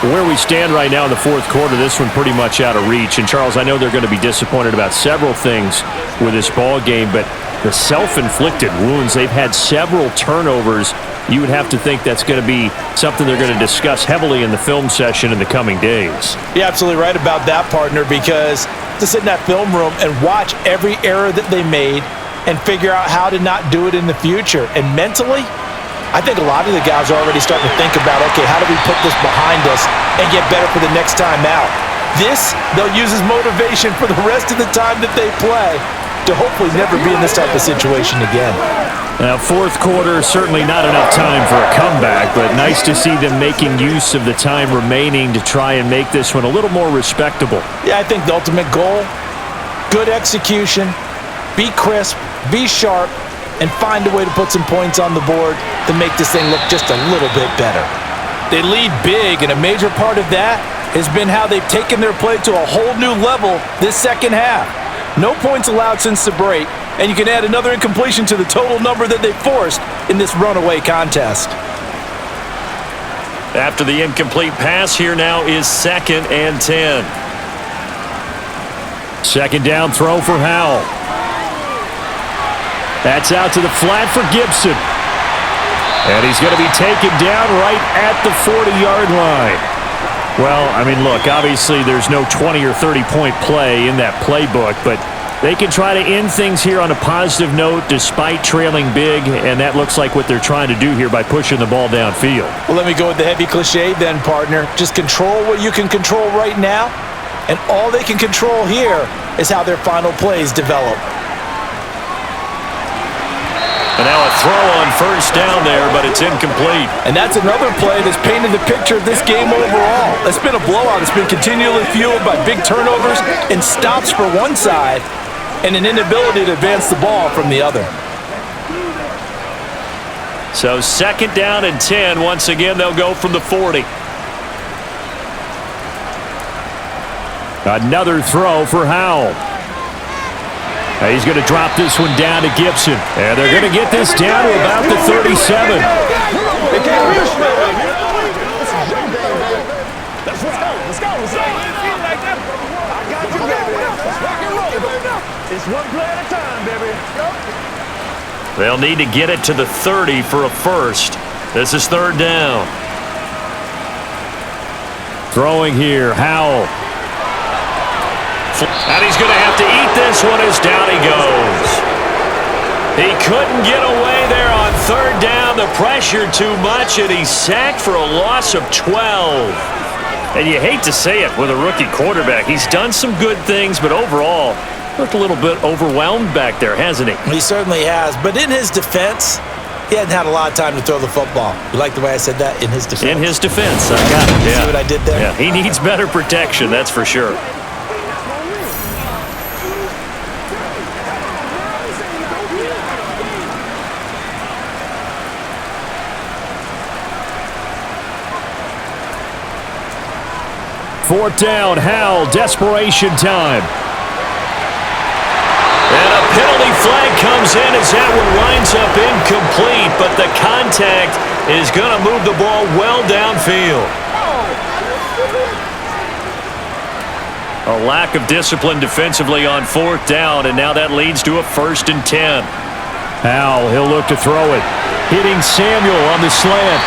Where we stand right now in the fourth quarter, this one pretty much out of reach. And, Charles, I know they're going to be disappointed about several things with this ball game, but the self-inflicted wounds, they've had several turnovers. You would have to think that's going to be something they're going to discuss heavily in the film session in the coming days. You're absolutely right about that, partner, because to sit in that film room and watch every error that they made and figure out how to not do it in the future. And mentally, I think a lot of the guys are already starting to think about, okay, how do we put this behind us and get better for the next time out? This, they'll use as motivation for the rest of the time that they play to hopefully never be in this type of situation again. Now, fourth quarter, certainly not enough time for a comeback, but nice to see them making use of the time remaining to try and make this one a little more respectable. Yeah, I think the ultimate goal, good execution, be crisp, be sharp, and find a way to put some points on the board to make this thing look just a little bit better. They lead big, and a major part of that has been how they've taken their play to a whole new level this second half. No points allowed since the break, and you can add another incompletion to the total number that they forced in this runaway contest. After the incomplete pass, here now is 2nd and 10. Second down throw for Howell. That's out to the flat for Gibson. And he's going to be taken down right at the 40-yard line. Well, I mean, look, obviously there's no 20 or 30-point play in that playbook, but they can try to end things here on a positive note despite trailing big, and that looks like what they're trying to do here by pushing the ball downfield. Well, let me go with the heavy cliche then, partner. Just control what you can control right now, and all they can control here is how their final plays develop. And now a throw on first down there, but it's incomplete. And that's another play that's painted the picture of this game overall. It's been a blowout. It's been continually fueled by big turnovers and stops for one side and an inability to advance the ball from the other. So 2nd down and 10. Once again, they'll go from the 40. Another throw for Howell. He's going to drop this one down to Gibson. And they're going to get this down to about the 37. Let's go. Let's go. I got you, baby. Rock and roll. It's one play at a time, baby. They'll need to get it to the 30 for a first. This is 3rd down. Throwing here, Howell. And he's going to have to eat this one as down he goes. He couldn't get away there on 3rd down. The pressure too much, and he's sacked for a loss of 12. And you hate to say it with a rookie quarterback. He's done some good things, but overall, looked a little bit overwhelmed back there, hasn't he? He certainly has. But in his defense, he hadn't had a lot of time to throw the football. You like the way I said that? In his defense. In his defense. I got it. Yeah. See what I did there? Yeah, he needs better protection, that's for sure. 4th down, Howell, desperation time. And a penalty flag comes in as that one winds up incomplete, but the contact is going to move the ball well downfield. A lack of discipline defensively on 4th down, and now that leads to a 1st and 10. Howell, he'll look to throw it. Hitting Samuel on the slant.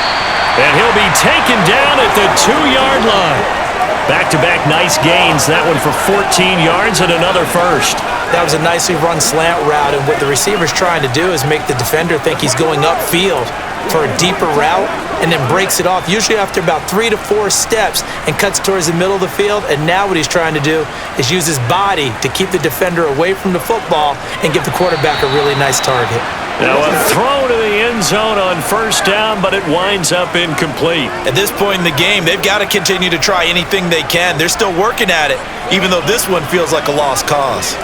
And he'll be taken down at the 2-yard line. Back-to-back nice gains. That one for 14 yards and another first. That was a nicely run slant route, and what the receiver's trying to do is make the defender think he's going upfield for a deeper route and then breaks it off, usually after about 3 to 4 steps, and cuts towards the middle of the field. And now what he's trying to do is use his body to keep the defender away from the football and give the quarterback a really nice target. Now a throw to the end zone on 1st down, but it winds up incomplete. At this point in the game, they've got to continue to try anything they can. They're still working at it, even though this one feels like a lost cause.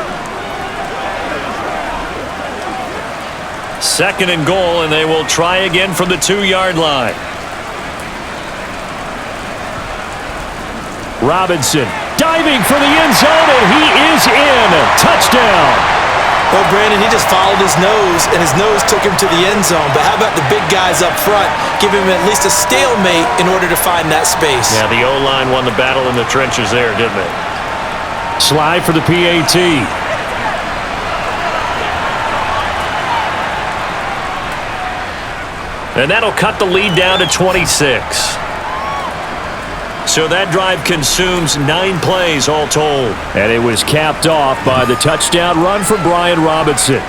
2nd and goal, and they will try again from the 2-yard line. Robinson diving for the end zone, and he is in. Touchdown. Well, Brandon, he just followed his nose, and his nose took him to the end zone. But how about the big guys up front? Give him at least a stalemate in order to find that space. Yeah, the O-line won the battle in the trenches there, didn't they? Slide for the PAT. And that'll cut the lead down to 26. So that drive consumes 9 plays all told. And it was capped off by the touchdown run for Brian Robinson.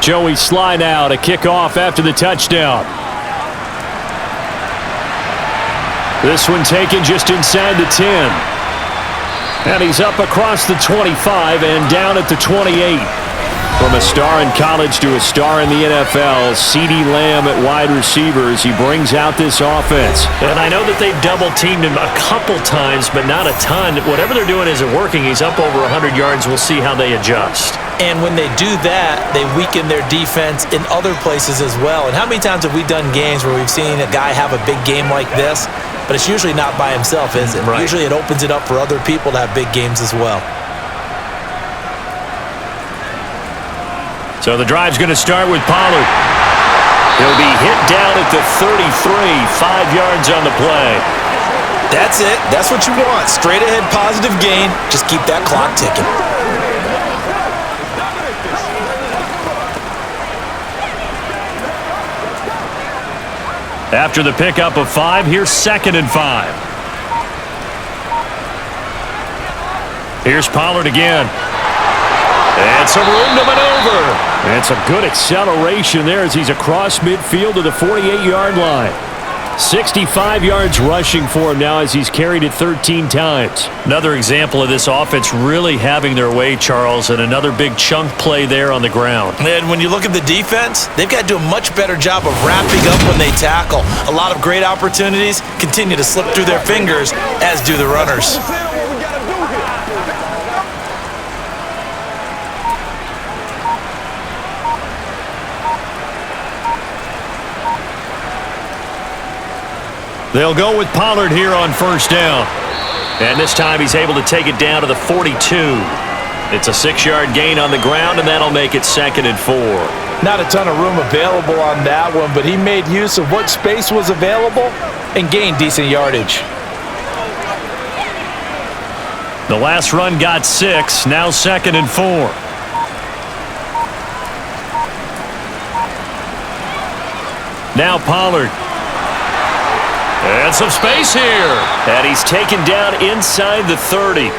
Joey slide out, a kickoff after the touchdown. This one taken just inside the 10. And he's up across the 25 and down at the 28. From a star in college to a star in the NFL, CeeDee Lamb at wide receiver as he brings out this offense. And I know that they've double-teamed him a couple times, but not a ton. Whatever they're doing isn't working. He's up over 100 yards. We'll see how they adjust. And when they do that, they weaken their defense in other places as well. And how many times have we done games where we've seen a guy have a big game like this, but it's usually not by himself, is it? Right. Usually it opens it up for other people to have big games as well. So the drive's going to start with Pollard. He'll be hit down at the 33, 5 yards on the play. That's it. That's what you want. Straight ahead positive gain. Just keep that clock ticking. After the pickup of 5, here's 2nd and 5. Here's Pollard again. And some room to maneuver. And some good acceleration there as he's across midfield to the 48-yard line. 65 yards rushing for him now as he's carried it 13 times. Another example of this offense really having their way, Charles, and another big chunk play there on the ground. And when you look at the defense, they've got to do a much better job of wrapping up when they tackle. A lot of great opportunities continue to slip through their fingers, as do the runners. They'll go with Pollard here on 1st down. And this time he's able to take it down to the 42. It's a 6-yard gain on the ground, and that'll make it 2nd and 4. Not a ton of room available on that one, but he made use of what space was available and gained decent yardage. The last run got 6, now 2nd and 4. Now Pollard. And some space here. And he's taken down inside the 30.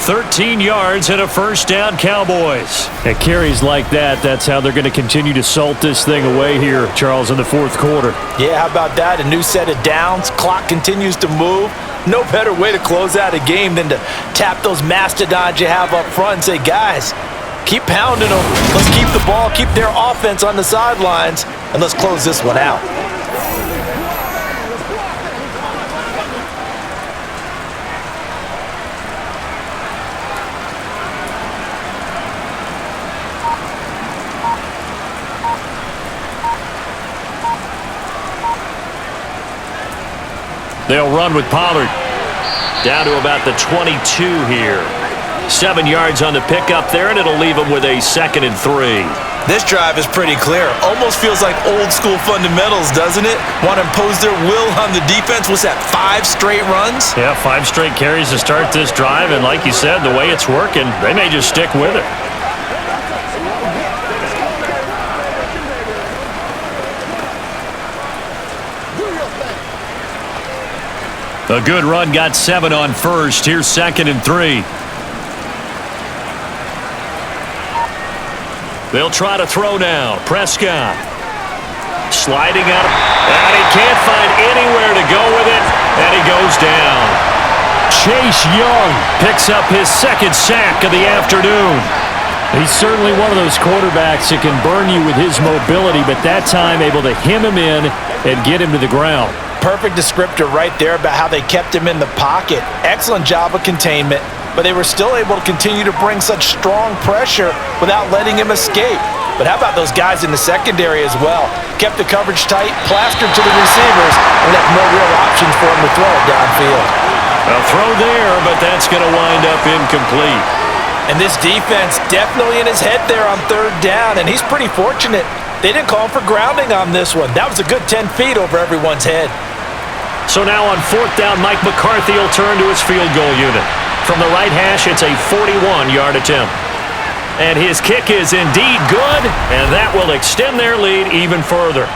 13 yards and a 1st down, Cowboys. At carries like that, that's how they're going to continue to salt this thing away here, Charles, in the 4th quarter. Yeah, how about that? A new set of downs. Clock continues to move. No better way to close out a game than to tap those mastodons you have up front and say, guys, keep pounding them. Let's keep the ball, keep their offense on the sidelines, and let's close this one out. They'll run with Pollard. Down to about the 22 here. 7 yards on the pickup there, and it'll leave them with a 2nd and 3. This drive is pretty clear. Almost feels like old school fundamentals, doesn't it? Want to impose their will on the defense. What's that, 5 straight runs? Yeah, 5 straight carries to start this drive, and like you said, the way it's working, they may just stick with it. A good run, got 7 on first. Here's 2nd and 3. They'll try to throw now. Prescott sliding up, and he can't find anywhere to go with it, and he goes down. Chase Young picks up his 2nd sack of the afternoon. He's certainly one of those quarterbacks that can burn you with his mobility, but that time able to hem him in and get him to the ground. Perfect descriptor right there about how they kept him in the pocket. Excellent job of containment, but they were still able to continue to bring such strong pressure without letting him escape. But how about those guys in the secondary as well? Kept the coverage tight, plastered to the receivers, and left no real options for him to throw it downfield. A throw there, but that's going to wind up incomplete. And this defense definitely in his head there on 3rd down, and he's pretty fortunate. They didn't call him for grounding on this one. That was a good 10 feet over everyone's head. So now on 4th down, Mike McCarthy will turn to his field goal unit. From the right hash, it's a 41-yard attempt. And his kick is indeed good, and that will extend their lead even further.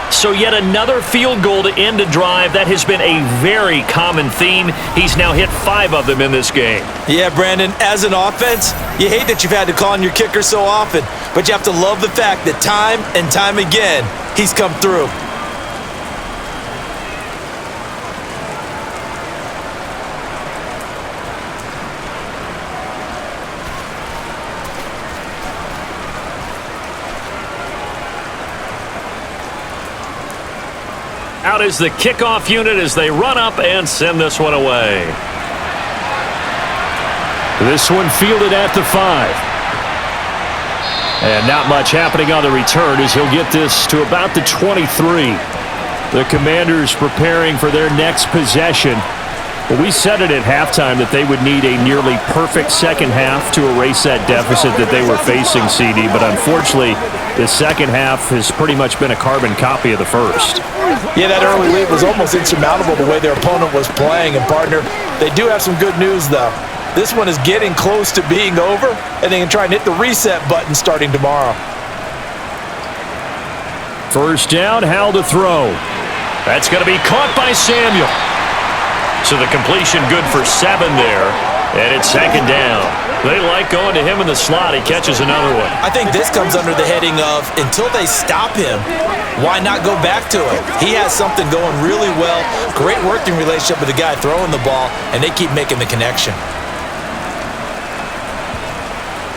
So yet another field goal to end a drive. That has been a very common theme. He's now hit 5 of them in this game. Yeah, Brandon, as an offense, you hate that you've had to call on your kicker so often, but you have to love the fact that time and time again, he's come through. Out is the kickoff unit as they run up and send this one away. This one fielded at the 5. And not much happening on the return as he'll get this to about the 23. The Commanders preparing for their next possession. Well, we said it at halftime that they would need a nearly perfect second half to erase that deficit that they were facing, CD. But unfortunately, the second half has pretty much been a carbon copy of the first. Yeah, that early lead was almost insurmountable the way their opponent was playing. And, partner, they do have some good news, though. This one is getting close to being over, and they can try and hit the reset button starting tomorrow. 1st down, Howell to throw. That's going to be caught by Samuel. So the completion good for 7 there, and it's 2nd down. They like going to him in the slot. He catches another one. I think this comes under the heading of until they stop him, why not go back to him? He has something going really well, great working relationship with the guy throwing the ball, and they keep making the connection.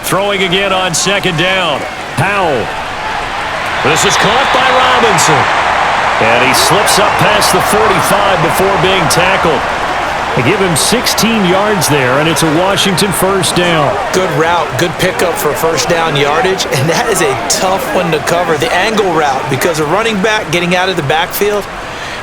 Throwing again on 2nd down. Howell. This is caught by Robinson. And he slips up past the 45 before being tackled. They give him 16 yards there, and it's a Washington 1st down. Good route, good pickup for 1st down yardage, and that is a tough one to cover, the angle route, because a running back getting out of the backfield,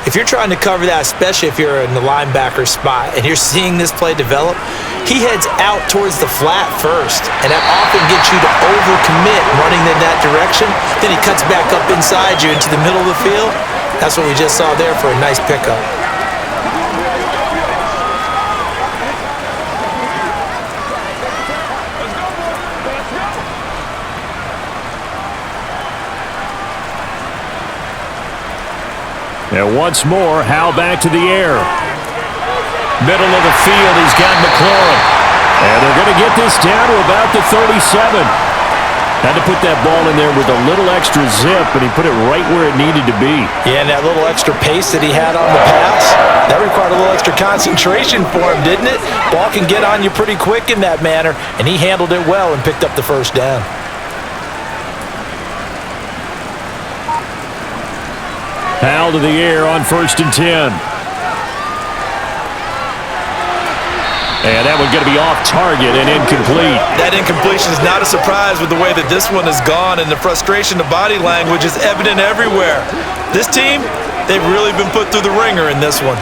if you're trying to cover that, especially if you're in the linebacker spot and you're seeing this play develop, he heads out towards the flat first, and that often gets you to overcommit running in that direction. Then he cuts back up inside you into the middle of the field. That's what we just saw there for a nice pickup. And once more, Howell back to the air. Middle of the field, he's got McLaurin. And they're going to get this down to about the 37. Had to put that ball in there with a little extra zip, and he put it right where it needed to be. Yeah, and that little extra pace that he had on the pass, that required a little extra concentration for him, didn't it? Ball can get on you pretty quick in that manner, and he handled it well and picked up the first down. Powell to the air on 1st and 10. And that one's going to be off target and incomplete. That incompletion is not a surprise with the way that this one has gone, and the frustration, the body language is evident everywhere. This team, they've really been put through the ringer in this one.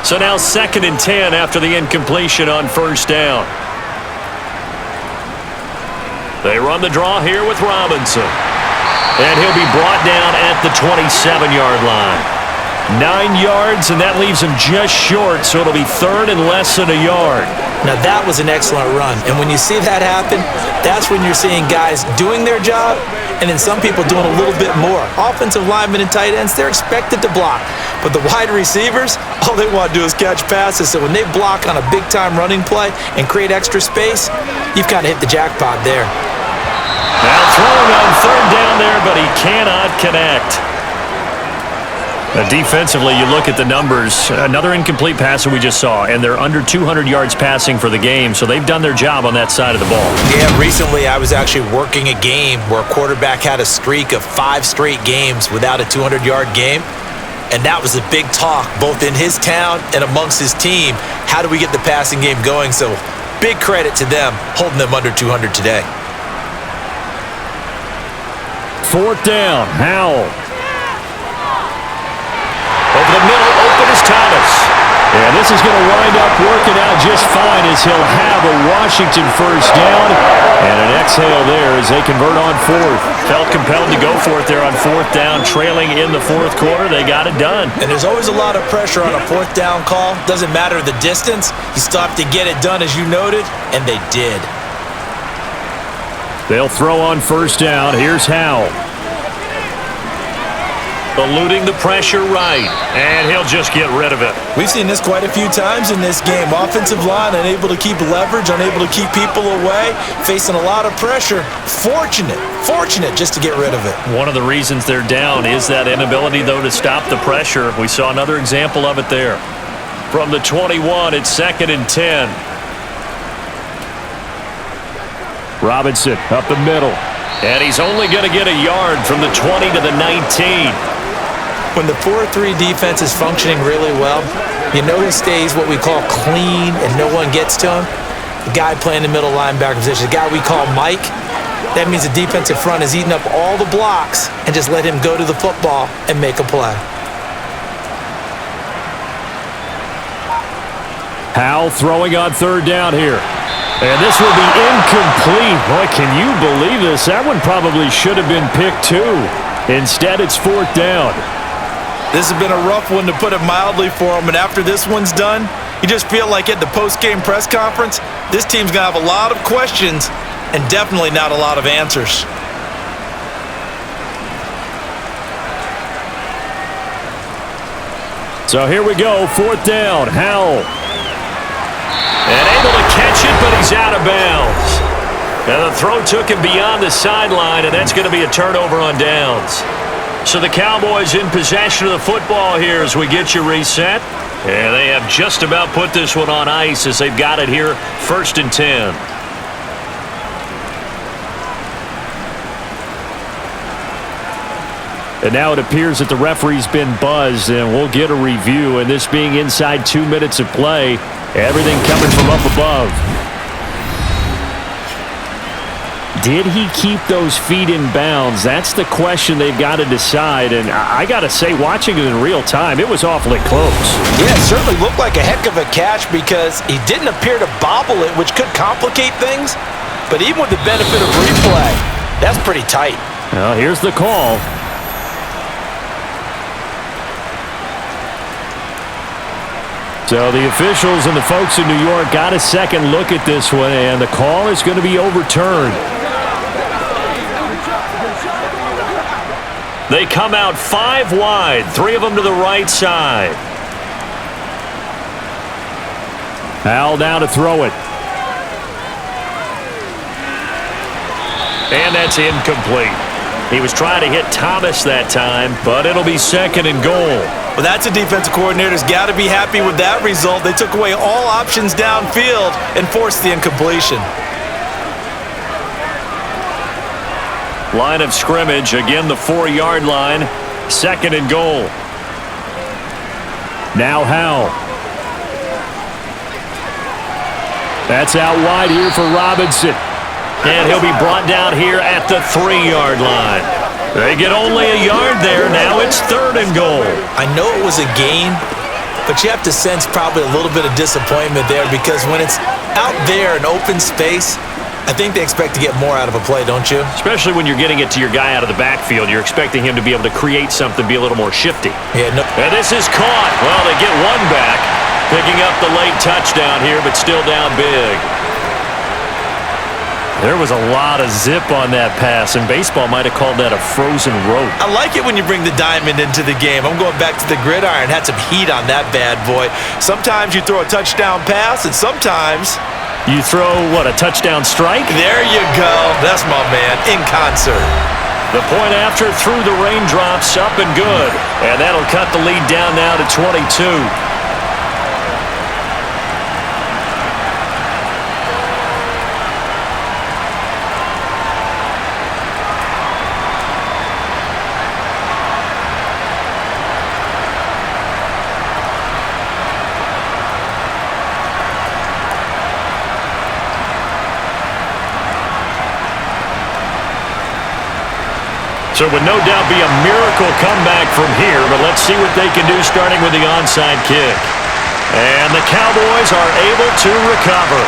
So now 2nd and 10 after the incompletion on 1st down. They run the draw here with Robinson. And he'll be brought down at the 27-yard line. 9 yards, and that leaves him just short, so it'll be 3rd and less than a yard. Now, that was an excellent run, and when you see that happen, that's when you're seeing guys doing their job and then some people doing a little bit more. Offensive linemen and tight ends, they're expected to block, but the wide receivers, all they want to do is catch passes, so when they block on a big-time running play and create extra space, you've kind of hit the jackpot there. Now throwing on 3rd down there, but he cannot connect. Defensively, you look at the numbers. Another incomplete pass that we just saw, and they're under 200 yards passing for the game, so they've done their job on that side of the ball. Yeah, recently I was actually working a game where a quarterback had a streak of 5 straight games without a 200-yard game, and that was a big talk both in his town and amongst his team. How do we get the passing game going? So big credit to them holding them under 200 today. 4th down, Howell. Over the middle, open is Thomas. And this is going to wind up working out just fine as he'll have a Washington 1st down. And an exhale there as they convert on 4th. Felt compelled to go for it there on 4th down, trailing in the 4th quarter. They got it done. And there's always a lot of pressure on a 4th down call. Doesn't matter the distance. You still have to get it done, as you noted, and they did. They'll throw on 1st down. Here's Howell. Eluding the pressure right, and he'll just get rid of it. We've seen this quite a few times in this game. Offensive line unable to keep leverage, unable to keep people away, facing a lot of pressure. Fortunate just to get rid of it. One of the reasons they're down is that inability, though, to stop the pressure. We saw another example of it there. From the 21, it's 2nd and 10. Robinson up the middle. And he's only going to get a yard from the 20 to the 19. When the 4-3 defense is functioning really well, you know who stays what we call clean and no one gets to him? The guy playing the middle linebacker position, the guy we call Mike. That means the defensive front is eating up all the blocks and just let him go to the football and make a play. Howell throwing on 3rd down here. And this will be incomplete. Boy, can you believe this? That one probably should have been picked too. Instead, it's 4th down. This has been a rough one, to put it mildly, for him. And after this one's done, you just feel like at the post-game press conference, this team's going to have a lot of questions and definitely not a lot of answers. So here we go, 4th down, Howell. And able to catch it, but he's out of bounds. Now the throw took him beyond the sideline, and that's going to be a turnover on downs. So the Cowboys in possession of the football here as we get you reset. And they have just about put this one on ice as they've got it here, 1st and 10. And now it appears that the referee's been buzzed, and we'll get a review. And this being inside 2 minutes of play, everything coming from up above. Did he keep those feet in bounds? That's the question they've got to decide. And I got to say, watching it in real time, it was awfully close. Yeah, it certainly looked like a heck of a catch because he didn't appear to bobble it, which could complicate things. But even with the benefit of replay, that's pretty tight. Well, here's the call. So the officials and the folks in New York got a second look at this one, and the call is going to be overturned. They come out 5 wide, 3 of them to the right side. Howell down to throw it. And that's incomplete. He was trying to hit Thomas that time, but it'll be 2nd and goal. Well, that's a defensive coordinator's got to be happy with that result. They took away all options downfield and forced the incompletion. Line of scrimmage, again the 4-yard line, 2nd and goal. Now Howell. That's out wide here for Robinson. And he'll be brought down here at the 3-yard line. They get only a yard there. Now it's 3rd and goal. I know it was a gain, but you have to sense probably a little bit of disappointment there because when it's out there in open space, I think they expect to get more out of a play, don't you? Especially when you're getting it to your guy out of the backfield. You're expecting him to be able to create something, be a little more shifty. Yeah, no. And this is caught. Well, they get one back, picking up the late touchdown here, but still down big. There was a lot of zip on that pass, and baseball might have called that a frozen rope. I like it when you bring the diamond into the game. I'm going back to the gridiron. Had some heat on that bad boy. Sometimes you throw a touchdown pass, and sometimes you throw, what, a touchdown strike? There you go. That's my man, in concert. The point after through the raindrops, up and good. And that'll cut the lead down now to 22. So it would no doubt be a miracle comeback from here, but let's see what they can do starting with the onside kick. And the Cowboys are able to recover.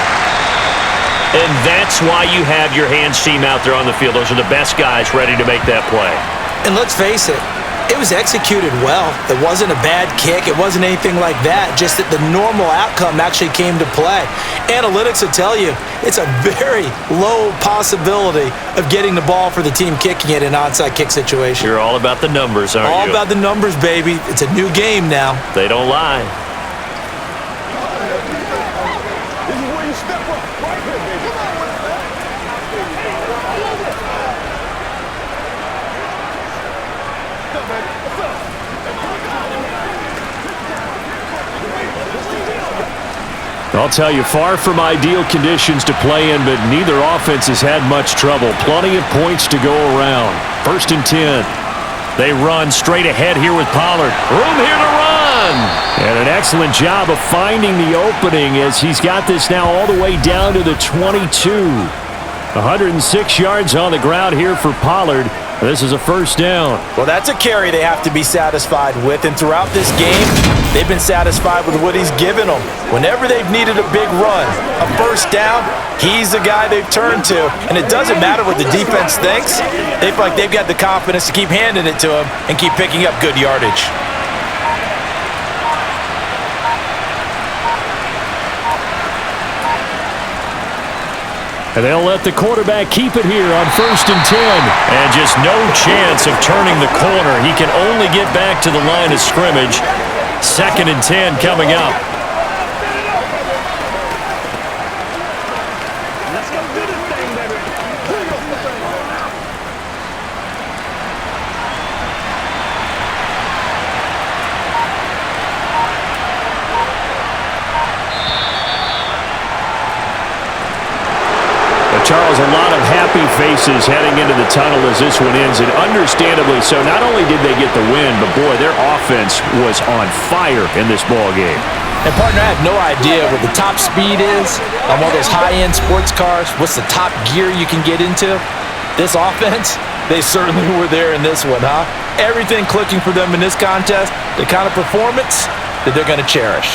And that's why you have your hands team out there on the field. Those are the best guys ready to make that play. And let's face it, it was executed well. It wasn't a bad kick. It wasn't anything like that. Just that the normal outcome actually came to play. Analytics will tell you it's a very low possibility of getting the ball for the team kicking it in an onside kick situation. You're all about the numbers, aren't you? All about the numbers, baby. It's a new game now. They don't lie. This is where you step up. Right here, baby. Come on with it, man. What's up, baby? What's up? I'll tell you, far from ideal conditions to play in, but neither offense has had much trouble. Plenty of points to go around. 1st and 10. They run straight ahead here with Pollard. Room here to run. And an excellent job of finding the opening as he's got this now all the way down to the 22. 106 yards on the ground here for Pollard. This is a 1st down. Well, that's a carry they have to be satisfied with, and throughout this game, they've been satisfied with what he's given them. Whenever they've needed a big run, a 1st down, he's the guy they've turned to, and it doesn't matter what the defense thinks. They feel like they've got the confidence to keep handing it to him and keep picking up good yardage. And they'll let the quarterback keep it here on 1st and 10. And just no chance of turning the corner. He can only get back to the line of scrimmage. 2nd and 10 coming up. Let's go do this thing, baby. Do your thing. Charles, a lot of happy faces heading into the tunnel as this one ends, and understandably so. Not only did they get the win, but boy, their offense was on fire in this ball game. And partner, I have no idea what the top speed is on one of those high-end sports cars. What's the top gear you can get into? This offense, they certainly were there in this one, huh? Everything clicking for them in this contest, the kind of performance that they're going to cherish.